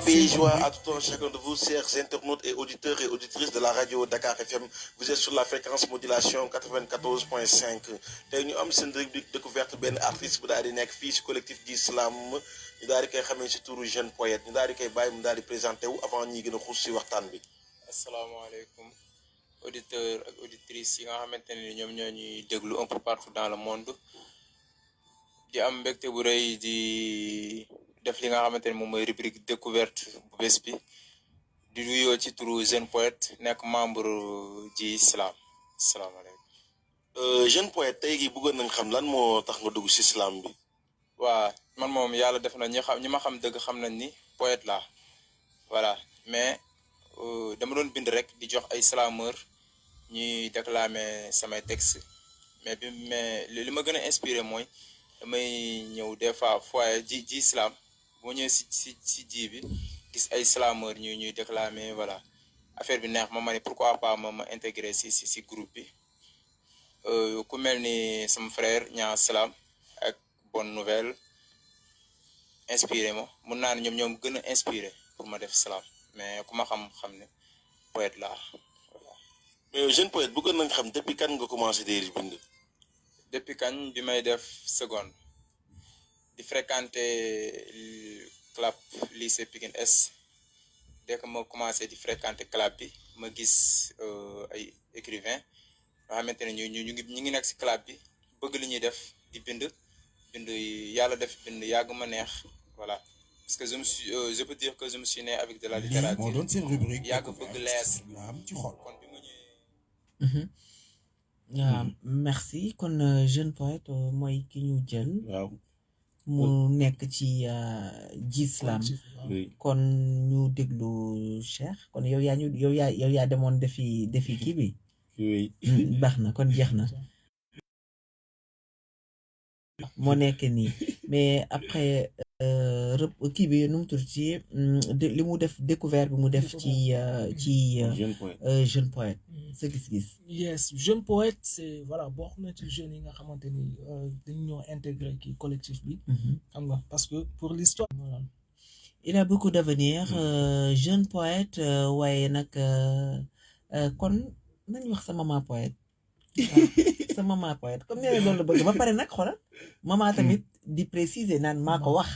Pays joie à tout un chacun de vous, chers internautes et auditeurs et auditrices de la radio Dakar FM. Vous êtes sur la fréquence modulation 94.5. tey ñu am seen rubrique découverte benn artiste bu daal di nekk fii si collectif di Slam ñu daal di koy xamee si turu jeune poète ñu daal di koy bàyyi mu daal di présenté wu avant ñuy gën a xuus si waxtaan bi. asalaamaaleykum auditeurs ak auditrices yi nga xamante ne ñoom ñoo ñuy déglu un peu partout dans le monde di am mbégte bu rëy di def li nga xamante ne moom mooy rubrique découverte bu bés bi di wuyoo ci turu jeune poète nekk membre ji Slam asalaamaaleykum. jeune poète tey jii bëggoon nañ xam lan moo tax nga dugg si Slam bi. waa man moom yàlla def na ñi ma xam dëgg xam nañ ni poète laa voilà mais dama doon bind rek di jox ay slameur ñuy déclamer samay texte mais li ma gën a inspiré mooy damay ñëw des fois foyer ji Slam boo ñëwee si ji bi gis ay slameur ñuy déclamer voilà affaire bi neex ma ne pourquoi pas ma intégrer si groupe bi ku mel ni sama frère ñaa Slam ak bonne nouvelle inspiré ma mun naa ne ñoom gën a inspiré pour ma def Slam mais ku ma xam ne poète laa voilà. mais jeune poète bëggoon nañ xam depuis kan nga commencé di bind. depuis kañ bi may def seconde di fréquenter club lycée Pikine Est dès que ma commencé di fréquenter club bi ma gis ay écrivain nga xamante ne ñu ngi nekk si club bi bëgg li ñuy def di bind yàlla def bind yàgg ma neex voilà parce que je peux dire que je me suis né avec de la littérature moo doon seen rubrique yàgg bëgg leer ci xol kon bi ma ñëwee merci kon jeune poète mooy ki ñu jël waaw mu nekk ci ji Slam kon ñu déglu Cheikh kon yow yaa demoon defi kii bi baax na kon jeex na moo nekk nii mais après kii bi nu mu tudd ci li mu def découvert bi mu def ci jeune poète sa gis-gis. yes jeune poète c'est voilà bokk na ci jeunes yi nga xamante ni dañu ñoo intégré kii collectif bi. xam nga parce que pour l'histoire il a beaucoup d'avenir jeune poète waaye nag kon nañu wax sa maman poète sa maman poète comme nee na loolu la bëgg ba pare nag xoolal maman tamit di préciser naan maa ko wax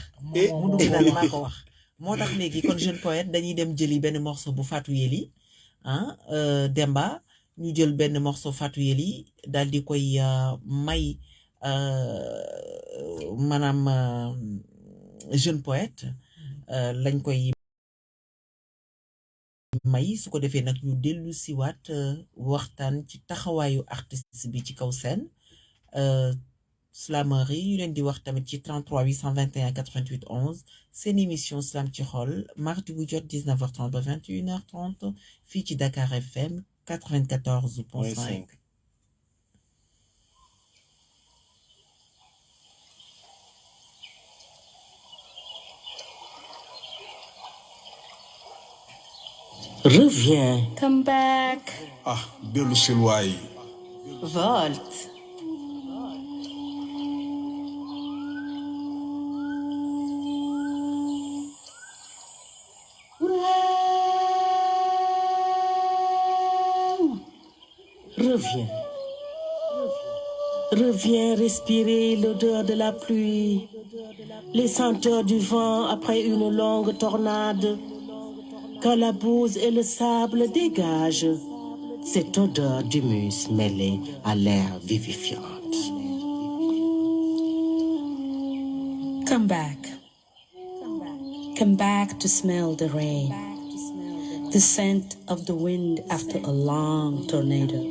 mu dugg naan maa ko wax moo tax léegi kon jeune poète dañuy dem jëli benn morceau bu Fatou Yeli Demba ñu jël benn morceau Fatou Yeli daal di koy may maanaam jeune poète lañ koy may su ko defee nag ñu dellu siwaat waxtaan ci taxawaayu artiste bi ci kaw scène slameur yi ñu leen di wax tamit ci 33 821 88 11 seen émission Slam ci xol mardi bu jot 19h30 ba 21h30 fii ci Dakar FM 94.5. Reviens. Come back. Ah, dellu sil waay. Volte. Reviens. Reviens respirer l'odeur de la pluie, les senteurs du vent après une longue tornade. Quand la bouse et le sable dégagent cette odeur d'humus mêlée à l'air vivifiante. Come back. Come back to smell the rain, the scent of the wind after a long tornado,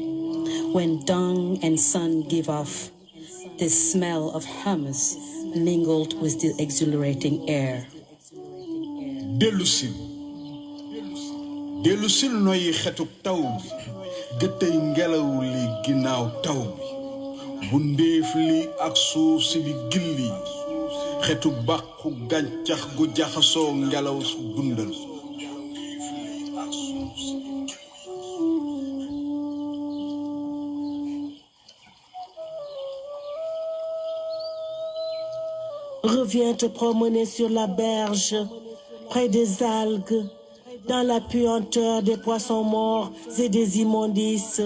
when dung and sun give off the smell of hummus mingled with the exhilarating air. dellu sil noyyi xetuk taw bi gëttay ngelaw li ginnaaw taw bi bu ndéef li ak suuf si di gilli xetu bàqu gàncax gu jaxasoo ngelaw su dundal Reviens te promener sur la berge, près des algues, dans la puanteur des poissons morts et des immondices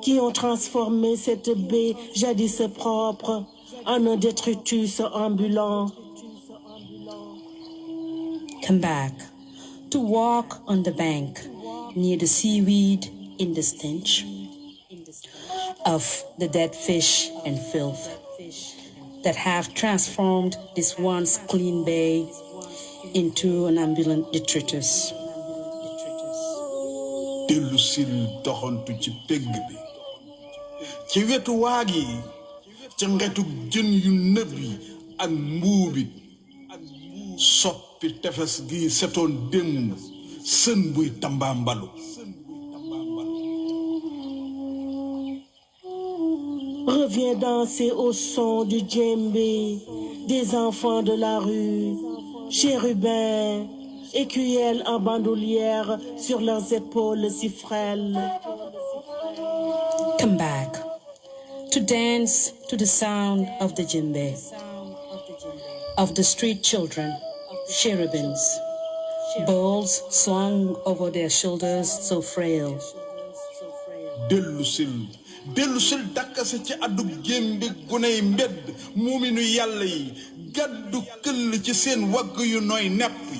qui ont transformé cette baie jadis propre en un détritus ambulant. Come back to walk on the bank near the seaweed in the stench of the dead fish and filth that have transformed this once clean bay into an ambulant detritus. dellu sil doxantu ci pegg bi ci wetu waag yi ca ngetu jën yu nëb yi ak mbuubit soppi tefes gi setoon démb sën buy tambaambalu Reviens danser au son du djembé des enfants de la rue, chérubins, écuelles en bandoulière sur leurs épaules si frêles. Come back to dance to the sound of the djembe, of the street children, cherubins, bowls slung over their shoulders so frail. dellu sil dakkase ci addu jémbi guney mbedd muuminu yàlla yi gàddu këll ci seen wagg yu nooy nepp yi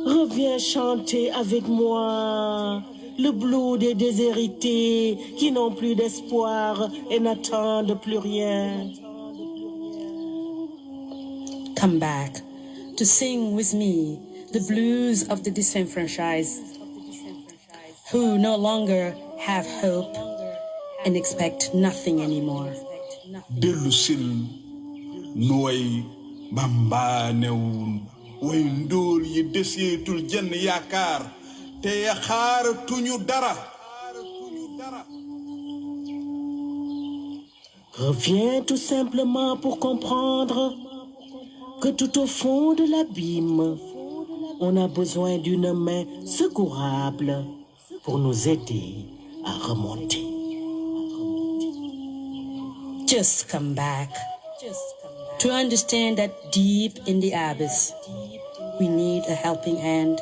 Reviens chanter avec moi le blues des déshérités qui n'ont plus d'espoir et n'attendent plus rien. Come back to sing with me the blues of the disenfranchised who no longer have hope and expect nothing anymore. dellu sil nu way bambaanewun way ndóol yi deseetul jenn yaakaar te xaaratuñu dara. Reviens tout simplement pour comprendre que tout au fond de l'abîme, on a besoin d'une main secourable pour nous aider à remonter. Just come back. To understand that deep in the abyss, we need a helping hand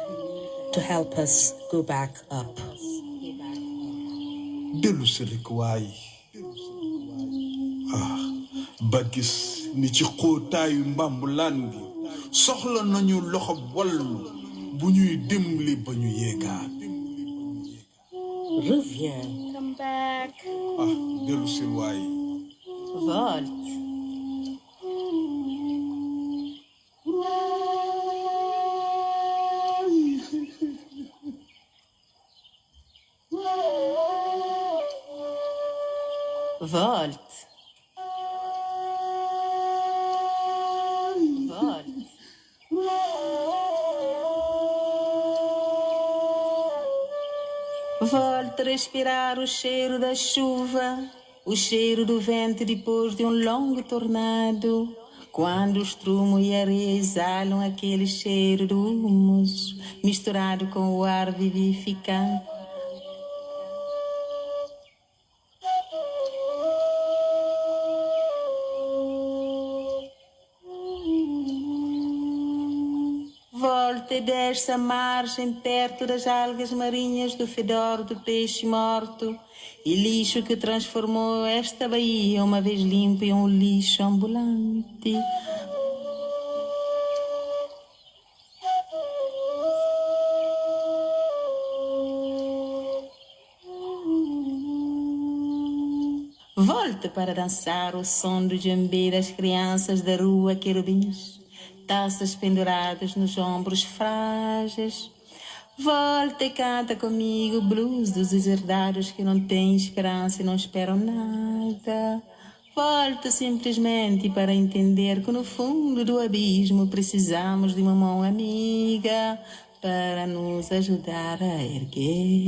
to help us go back up. dellu si rek waay ba gis ni ci xóotaayu mbambulaan gi soxla nañu loxo wallu bu ñuy dimbali ba ñu yéegaat. Reviens. Come back. dellu si waay. Volte. Volte. Volte. Volte a respirar o cheiro da chuva, o cheiro do vento depois de um longo tornado. Quando o estrumo e a areia exalam aquele cheiro do humus, misturado com o ar vivificante. Volta e desce a margem perto das algas marinhas do fedor do peixe morto e lixo que transformou esta baía uma vez limpa em um lixo ambulante. Volta para dançar o som do djembe das crianças da rua querubins, taças penduradas nos ombros frágeis. Volta e canta comigo blues dos deserdados que não têm esperança e não esperam nada. Volta simplesmente para entender que no fundo do abismo precisamos de uma mão amiga para nos ajudar a erguer.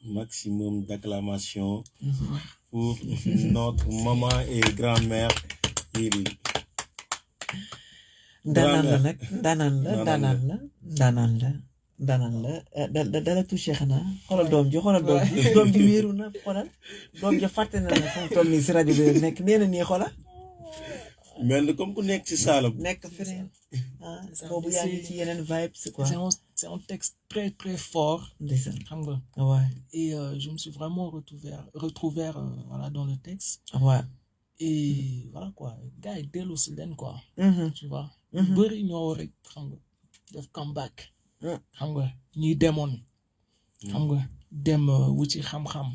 Maximum d'acclamation pour notre maman et grand-mère Ibi. danan la dala touché xanaa xoolal doom ji doom ji wéeru na xoolal doom ji fàtte na ne fu mu toll nii si rajo bi nekk nee na nii xoolal mel na comme ku nekk si saalam nekk feneen boobu yaa ngi ci yeneen vibes quoi. C'est un texte très très fort. Xam nga. Ouais. Et je me suis vraiment retrouvé voilà dans le texte. Ouais. Et voilà quoi gars yi dellu si leen quoi. Tu vois. bëri ñoo rek xam nga def comeback. xam nga ñuy demoon. xam nga dem wuti xam-xam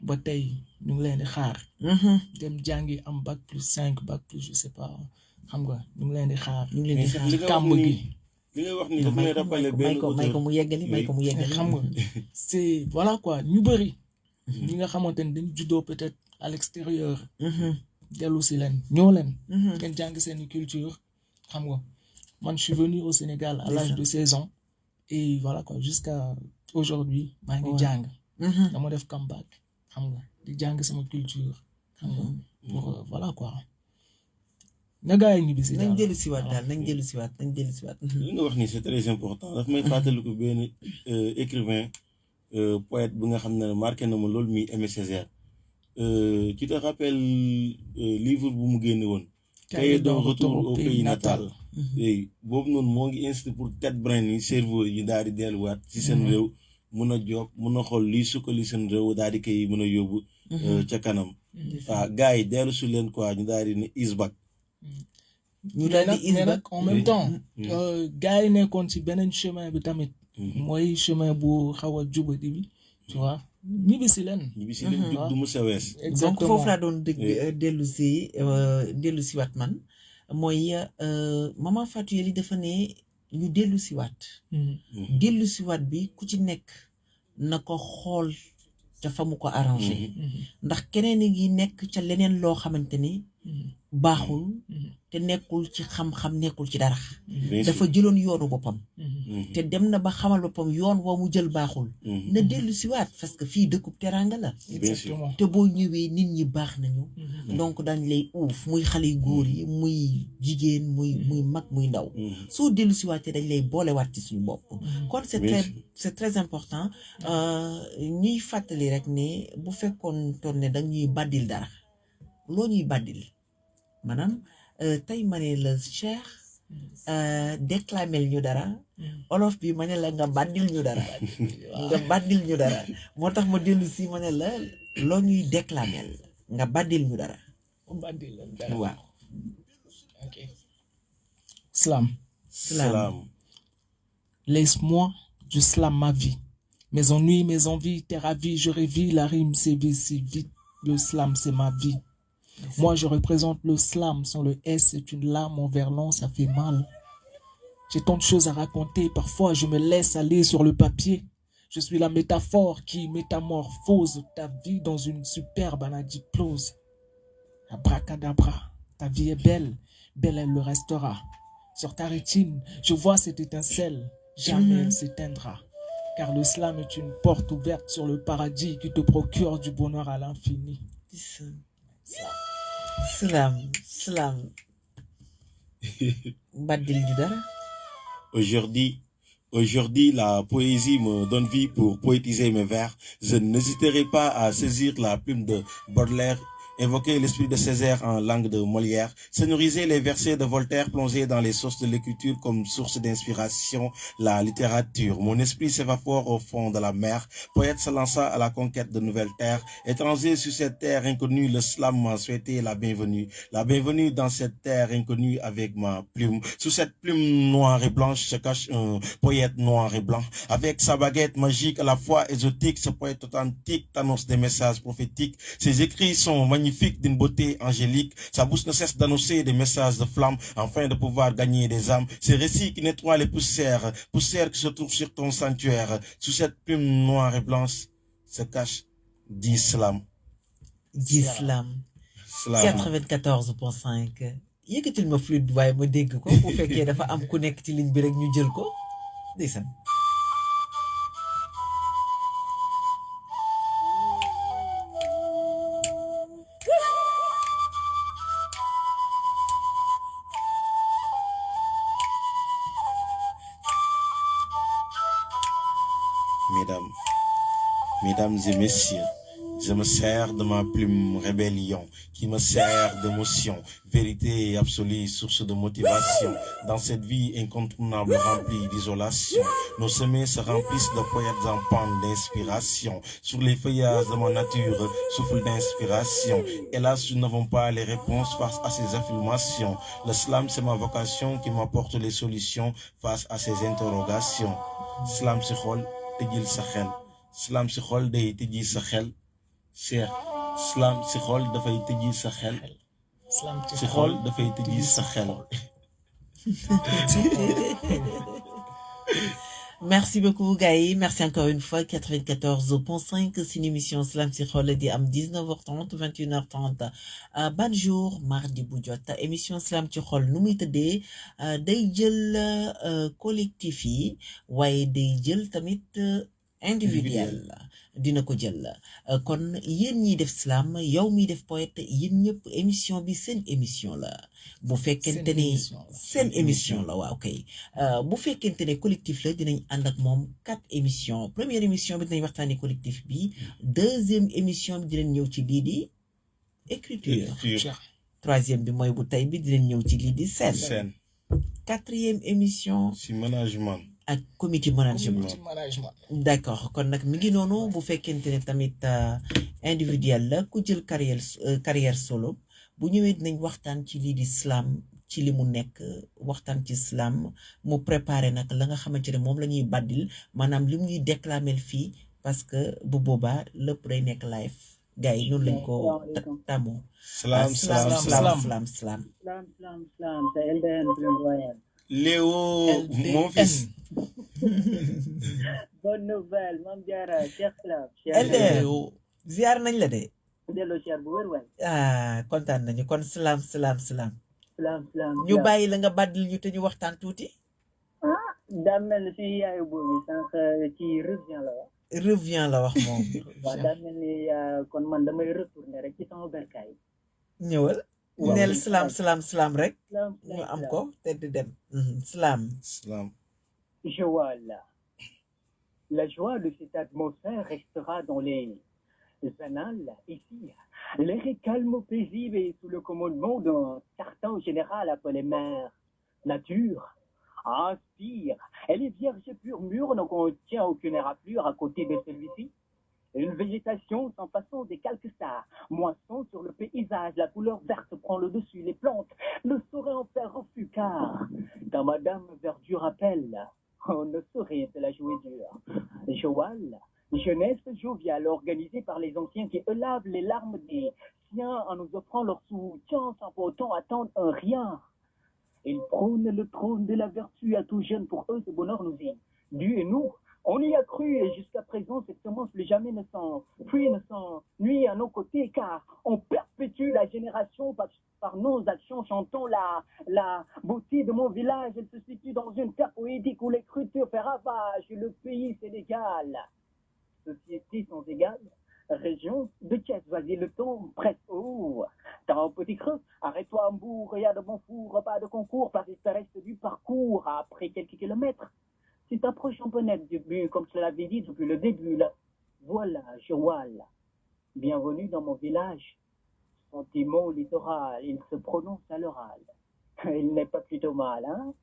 ba tey ñu ngi leen di xaar. dem jàngi am bac+5 bac+, je sais pas xam nga ñu ngi leen di xaar. ñu ngi leen di xaar kàmb gi. li nga wax ni daf may rappeler benn may ko mu yeggali xam nga c'est voilà quoi ñu bëri. ñi nga xamante ni dañ juddoo peut-être à l'extérieur. dellu si leen ñoo leen. ngeen jàng seen culture xam nga man je suis venu au Sénégal à l'âge de 16 ans et voilà quoi jusqu'à aujourd'hui maa ngi jàng. dama def comeback xam nga di jàng sama culture xam nga pour voilà quoi. na gaa yi ñibbi si nañ dellu si waat daal nañ dellu si waat. li nga wax ni c'est très important daf may fàttaliku benn écrivain poète bi nga xam ne marqué na ma loolu muy Aimé Césaire. Tu te rappelles livre bu mu génne woon. Cahier de retour au pays natal. boobu noonu moo ngi insisté pour tête brain yi cerveau yi daal di delluwaat ci seen réew mun a job mun a xool lii sukkali seen réew daal di koy mën a yóbbu. ca kanam. waaw gars yi dellu su leen quoi ñu daal di ne isbak. ñu daal di isbak en même temps. gars yi nekkoon ci beneen chemin bi tamit. mooy chemin bu xaw a jubadi bi tu vois. ñibbi si leen du mu sewees. donc foofu laa doon dégg dellu si waat man mooy maman Fatou Yeli dafa ne ñu dellu si waat. dellu si waat bi ku ci nekk na ko xool ca fa mu ko arrangé ndax keneen ngi nekk ca leneen loo xamante ni baaxul te nekkul ci xam-xam nekkul ci dara dafa jëloon yoonu boppam te dem na ba xamal boppam yoon woo mu jël baaxul na dellu si waat parce que fii dëkkub teranga la te boo ñëwee nit ñi baax nañu donc dañ lay uuf muy xale yu góor yi muy jigéen muy mag muy ndaw soo dellu si waatee dañ lay boolewaat ci suñu bopp kon c'est très important ñuy fàttali rek ne bu fekkoon toon ne dañ ñuy bàddil dara loo ñuy bàddil maanaam tey ma ne la Cheikh déclamel ñu dara olof bi ma ne la nga bàddil ñu dara moo tax ma dellu si ma ne la loo ñuy déclamel nga bàddil ñu dara waaw ok slam laisse-moi je slame ma vie mes ennuis mes envies tes ravis je révis la rime sévit si vite le slam c'est ma vie. Moi, je représente le slam. Sans le S, c'est une lame envers l'an, ça fait mal. J'ai tant de choses à raconter. Parfois, je me laisse aller sur le papier. Je suis la métaphore qui métamorphose ta vie dans une superbe anadiplose. Abracadabra, ta vie est belle. Belle, elle le restera. Sur ta rétine, je vois cette étincelle. Jamais elle s'éteindra. Car le slam est une porte ouverte sur le paradis qui te procure du bonheur à l'infini. Slam. Aujourd'hui, la poésie me donne vie pour poétiser mes vers. Je n'hésiterai pas à saisir la plume de Baudelaire, évoquer l'esprit de Césaire en langue de Molière, sonoriser les versets de Voltaire, plonger dans les sources de l'écriture comme source d'inspiration, la littérature. Mon esprit s'évapore au fond de la mer. Poète se lança à la conquête de nouvelles terres. Étranger sur cette terre inconnue, le slam m'a souhaité la bienvenue. La bienvenue dans cette terre inconnue avec ma plume. Sous cette plume noire et blanche se cache un poète noir et blanc. Avec sa baguette magique à la fois exotique, ce poète authentique t'annonce des messages prophétiques. Ses écrits sont magnifiques, d'une beauté angélique. Sa bouche ne cesse d'annoncer des messages de flamme, afin de pouvoir gagner des âmes. Ces récits qui nettoient les poussières qui se trouvent sur ton sanctuaire. Sous cette plume noire et blanche se cache d'islam. 94.5. yëkkatil ma flûte waaye ma dégg ko bu fekkee dafa am ku nekk ci ligne bi rek ñu jël ko ndeysaan. Mesdames et messieurs, je me sers de ma plume rébellion qui me sert d'émotion, vérité absolue, source de motivation. Dans cette vie incontournable remplie d'isolation, nos semaines se remplissent de poètes en panne d'inspiration. Sur les feuillages de ma nature, souffle d'inspiration. Hélas, nous n'avons pas les réponses face à ces affirmations. Le slam, c'est ma vocation qui m'apporte les solutions face à ces interrogations. Slam si xol tëjil sa xel. Slam si xol day tëjil sa xel. Cheikh, slam si xol dafay tëjil sa xel. Si xol dafay tëjil sa xel. Merci beaucoup Gaï, merci encore une fois. 94.5, c'est une émission Slam si xol di am 19h30 21h30 ban jour mardi bu jot émission Slam ci xol nu muy tëddee day jël collectif yi waaye day jël tamit individuel dina ko jël kon yéen ñiy def slam yow miy def poète yéen ñëpp émission bi seen émission la bu fekkente ne seen émission la waaw kay bu fekkente ne collectif la dinañ ànd ak moom 4 émissions première émission bi dinañ waxtaanee collectif bi deuxième émission bi dinañ ñëw ci lii di écriture troisième bi mooy bu tey bi dinañ ñëw ci lii di scène quatrième émission ci management ak comité management d'accord kon nag mi ngi noonu bu fekkente ne tamit individuel la ku jël carrière solo bu ñëwee dinañ waxtaan ci lii di slam ci li mu nekk waxtaan ci slam mu préparé nag la nga xamante ne moom la ñuy baddil maanaam li muy déclamer fii parce que bu boobaa lépp day nekk live gars yi noonu lañ ko tamoo slam c'est LDN Plume Royale. Léo, mon fils. bonne nouvelle Mame Diarra Cheikh Salam. LDR ziar nañ la de. delloo ziar bu wér waay. kontaan nañu kon salaam. salaam. ñu bàyyi la nga bàddil ñu te ñu waxtaan tuuti. daa mel ni suñu yaayu boobu sànq ci revient la wax. revient la wax moom. waaw daa mel ni kon man damay retourner rek ci sama berkaay. ñëwal. neel salaam rek. ñu am ko te di dem. salaam. Joal. La joie de cette atmosphère restera dans les annales ici. L'air est calme, paisible et sous le commandement d'un certain général appelé Mère Nature. Inspire. Elle est vierge pure mûre, ne contient aucune éraflure à côté de celui-ci. Une végétation sans façon des calques stars. Moisson sur le paysage, la couleur verte prend le dessus. Les plantes ne sauraient en faire refus car quand Madame Verdure appelle, on ne saurait se la jouer dure. Joal, jeunesse joviale organisée par les anciens qui eux lavent les larmes des siens en nous offrant leur soutien sans pour autant attendre un rien. Ils prônent le trône de la vertu à tout jeune. Pour eux, ce bonheur nous est dû et nous, on y a cru et jusqu'à présent, cette semence plus jamais ne s'ennuie à nos côtés car on perpétue la génération par nos actions. Chantons la beauté de mon village. Elle se situe dans une terre poétique où l'écriture fait ravage. Le pays Sénégal, société sans égale. Région de Thiès, vas-y, le ton presse. Oh, t'as un petit creux, arrête-toi à Mbourg, il y a de bons fours, pas de concours, Paris reste du parcours. Après quelques kilomètres, tu t'approches un peu net du but, comme je l'avais dit depuis le début. Là. Voilà, Joal. Bienvenue dans mon village. Sentiment littoral, il se prononce à l'oral. Il n'est pas plutôt mal, hein?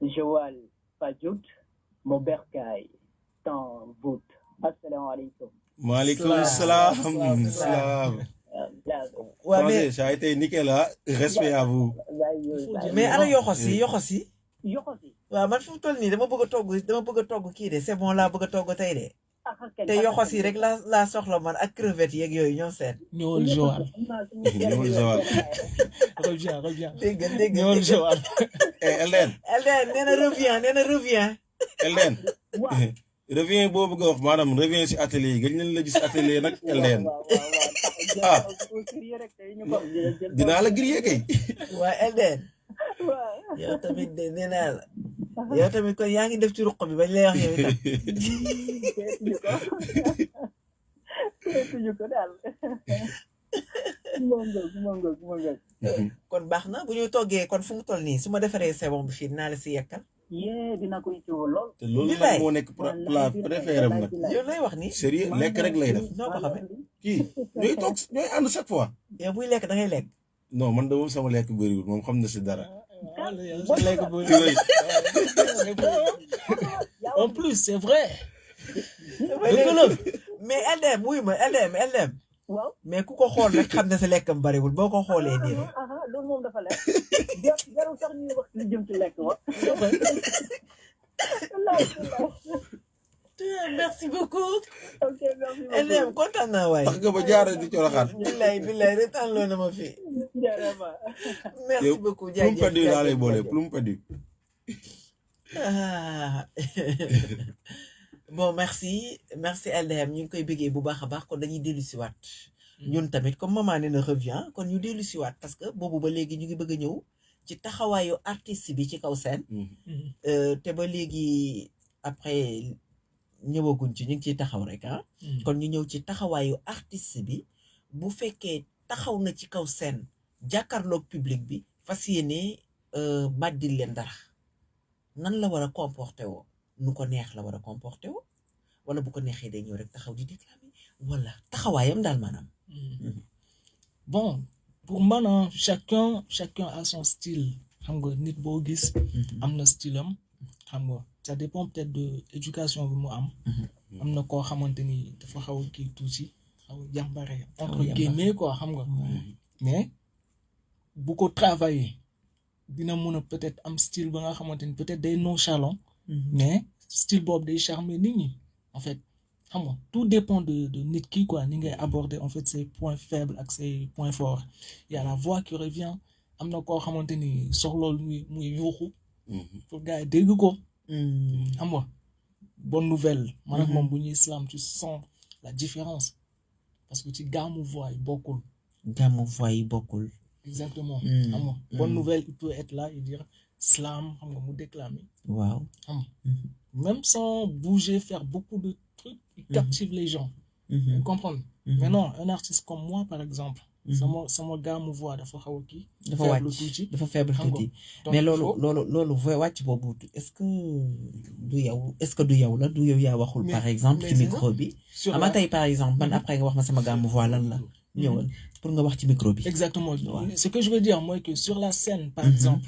Joal, pas doute, mon bercail, t'en voûte. Assalamu alaikum. Maaleykum salaam. Ouais, mais ça a été nickel, hein? Respect à vous. mais ana yoxosi. Yoxosi. waaw man fi mu toll nii dama bëgg a togg kii de c'est bon laa bëgg a togg tey de. te yoxosi rek laa soxla man ak crevettes yeeg yooyu ñoom seen. ñëwal Joal. ñëwal Joal. reviens. dégg ñëwal Joal. Elden nee na revient. Elden. revient boobu nga wax maanaam revient si atelier yi gëj nañ la gis atelier nag Elden. dinaa la grillé kay. waa Elden. yow tamit de nee naa la. yow tamit kon yaa ngi def ci ruq bi bañ lay wax yow itam. seetuñu ko daal. kon baax na bu ñu toggee kon fu mu toll nii su ma defaree sebon bi fii dinaa la si yekkal. dina ko itteewoo lool. te loolu nag moo nekk plat préféré am nag. yow lay wax nii. sérieux lekk rek lay def. noo ko xamee. kii ñooy toog ñooy ànd chaque fois. yow buy lekk da ngay lekk. non man de moom sama lekk bëriwul moom xam na si dara. En plus, c'est vrai. mais LDM wuy ma LDM. waaw mais ku ko xool rek xam ne sa lekkam bariwul boo ko xoolee nii rek. loolu moom dafa lekk. jarul sax ñuy wax li jëm ci lekk wa. merci beaucoup. ok merci beaucoup. LDM kontaan naa waay. tax nga ba jaaree di coroxaan. billaay retaan loo na ma fii. merci beaucoup jaajëf plum perdu laa lay boole plum perdu. bon merci LDM ñu ngi koy bëggee bu baax a baax kon dañuy dellu si waat ñun tamit comme maman nee na revient kon ñu dellu si waat parce que boobu ba léegi ñu ngi bëgg a ñëw ci taxawaayu artiste bi ci kaw scène. te ba léegi après ñëwaguñ ci ñu ngi ciy taxaw rek ah. kon ñu ñëw ci taxawaayu artiste bi bu fekkee taxaw na ci kaw scène jàkkaarloog public bi fas yéene bàddil leen dara nan la war a comporter woo. nu ko neex la war a comporter woo wala bu ko neexee day ñëw rek taxaw di déclamer wala taxawaayam daal maanaam. bon pour man chacun a son style xam nga nit boo gis. am na style am xam nga ça dépend peut-être de éducation bi mu am. am na koo xamante ni dafa xaw a kii tuuti xaw a jàmbare entre guillemets quoi xam nga. mais bu ko travailler dina mën a peut-être am style ba nga xamante ni peut-être day nonchalant. mais style boobu day charmer nit ñi en fait xam nga tout dépend de nit ki quoi ni ngay aborder en fait ses points faibles ak ses points forts il y a la voix qui revient am na koo xamante ni soxlool muy yuuxu pour gars yi dégg ko xam nga bonne nouvelle man ak moom bu ñuy slam tu sens la différence parce que ci gàmmu voix yi bokkul. gàmmu voix yi bokkul. exactement. xam nga bonne nouvelle il peut être là et dire slam xam nga mu déclamer. waaw. Même sans bouger, faire beaucoup de trucs, il captive les gens. Vous comprenez? Mais non, un artiste comme moi, par exemple, sama gars mu voix dafa xaw a kii. dafa faible tuuti. mais loolu voix wàcc boobu est-ce que du yow la du yow yaa waxul par exemple ci micro bi. ama tey par exemple man après nga wax ma sama gars mu voix lan la ñëwal pour nga wax ci micro bi. exactement ce que je veux dire moi que sur la scène par exemple.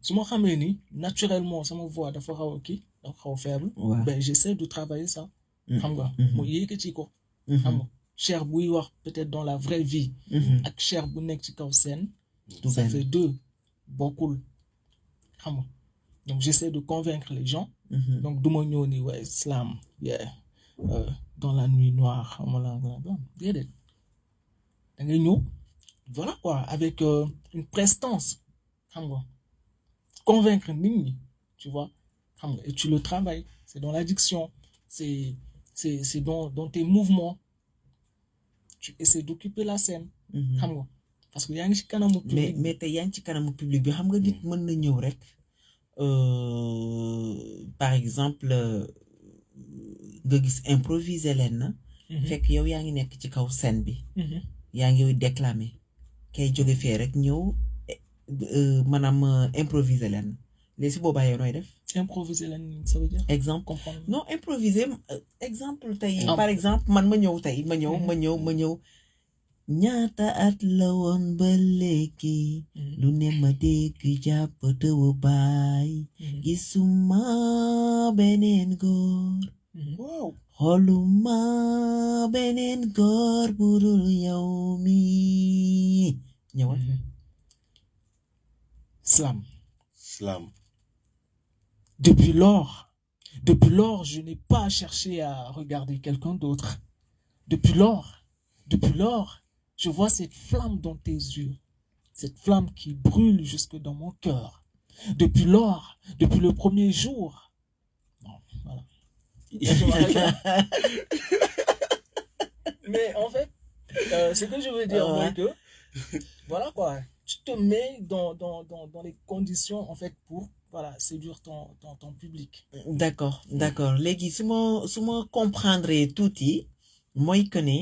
su ma xamee ni naturellement sama voix dafa xaw a kii dafa xaw a faible. ben j'essaie de travailler ça. xam nga mu yëkkati ko. xam nga Cher buy wax peut-être dans la vraie vie. ak Cher bu nekk ci kaw scène. ça fait deux bokkul xam nga donc j'essaie de convaincre les gens. donc du ma ñëw ni ouais slam dans la nuit noire xam nga la déedéet da ngay ñëw voilà quoi avec une prestance xam nga convaincre nit ñi tu vois xam nga et tu le travailles c'est dans l'addiction c'est dans tes mouvements tu essaies d'occuper la scène. xam nga parce que yaa ngi ci kanamu public mais tey yaa ngi ci kanamu public bi xam nga nit mën na ñëw rek par exemple nga gis improviser leen na. fekk yow yaa ngi nekk ci kaw scène bi. yaa ngi déclamer kay jóge fee rek ñëw maanaam improviser leen léegi si boobaa yow nooy def. improviser leen ça veut dire. exemple non improviser exemple tey par exemple man ma ñëw tey ma ñëw ñaata at la woon ba léegi lu ne ma dégg jàpp tëw baay gisuma beneen góor waaw xooluma beneen góor budul yow mi ñëwal slam depuis lors je n'ai pas cherché à regarder quelqu'un d'autre depuis lors je vois cette flamme dans tes yeux, cette flamme qui brûle jusque dans mon cœur. Depuis lors, depuis le premier jour. Bon, voilà. Mais en fait, ce que je veux dire, moi, que voilà quoi, tu te mets dans les conditions en fait pour voilà séduire ton public. D'accord. Léegi su ma comprendre tuuti mooy que ne.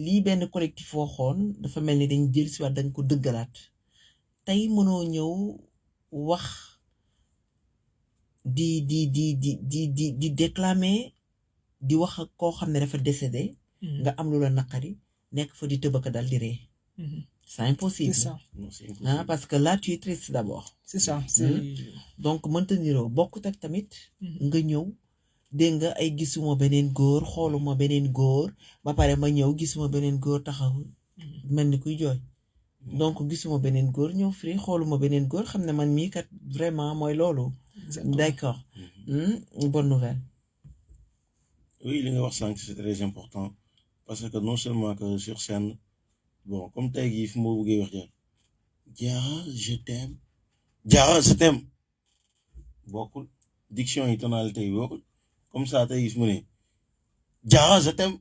lii benn collectif waxoon dafa mel ni dañ jël si waat dañ ko dëggalaat tey mënoo ñëw wax di déclamer di wax ak koo xam ne dafa décédé nga am lu la naqari nekk fa di tëbaka dal di ree c'est impossible. C'est ça. Ah, parce que là tu es triste d'abord. C'est ça. Donc mënta niroo bokkut ak tamit nga ñëw dégg nga ay gisuma beneen góor xooluma beneen góor ba pare ma ñëw gisuma beneen góor taxaw mel ni kuy jooy donc gisuma beneen góor ñëw firi xooluma beneen góor xam ne man mii kat vraiment mooy loolu. D'accord. Bonne nouvelle. Oui, li nga wax sànq c'est très important parce que non seulement que sur scène bon comme tey jii fi ma bëggee wax Diarra je t'aime bokkul diction yi tonalité yi bokkul. Comme ça tey gis mu ne Diarra je t'aime.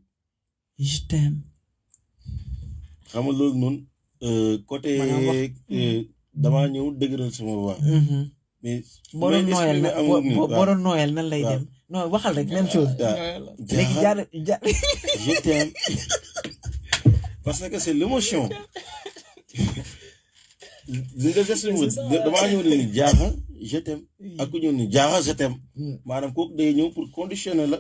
xam nga loolu noonu côté damaa ñëw dëgëral sama voix. mais boo doon nooyal nan lay dem. non waxal rek même chose. léegi jaar je t'aime parce que c'est l'émotion. damaa ñëw ne ni Diarra je t'aime ak ku ñëw ni Diarra je t'aime maanaam kooku day ñëw pour conditionner la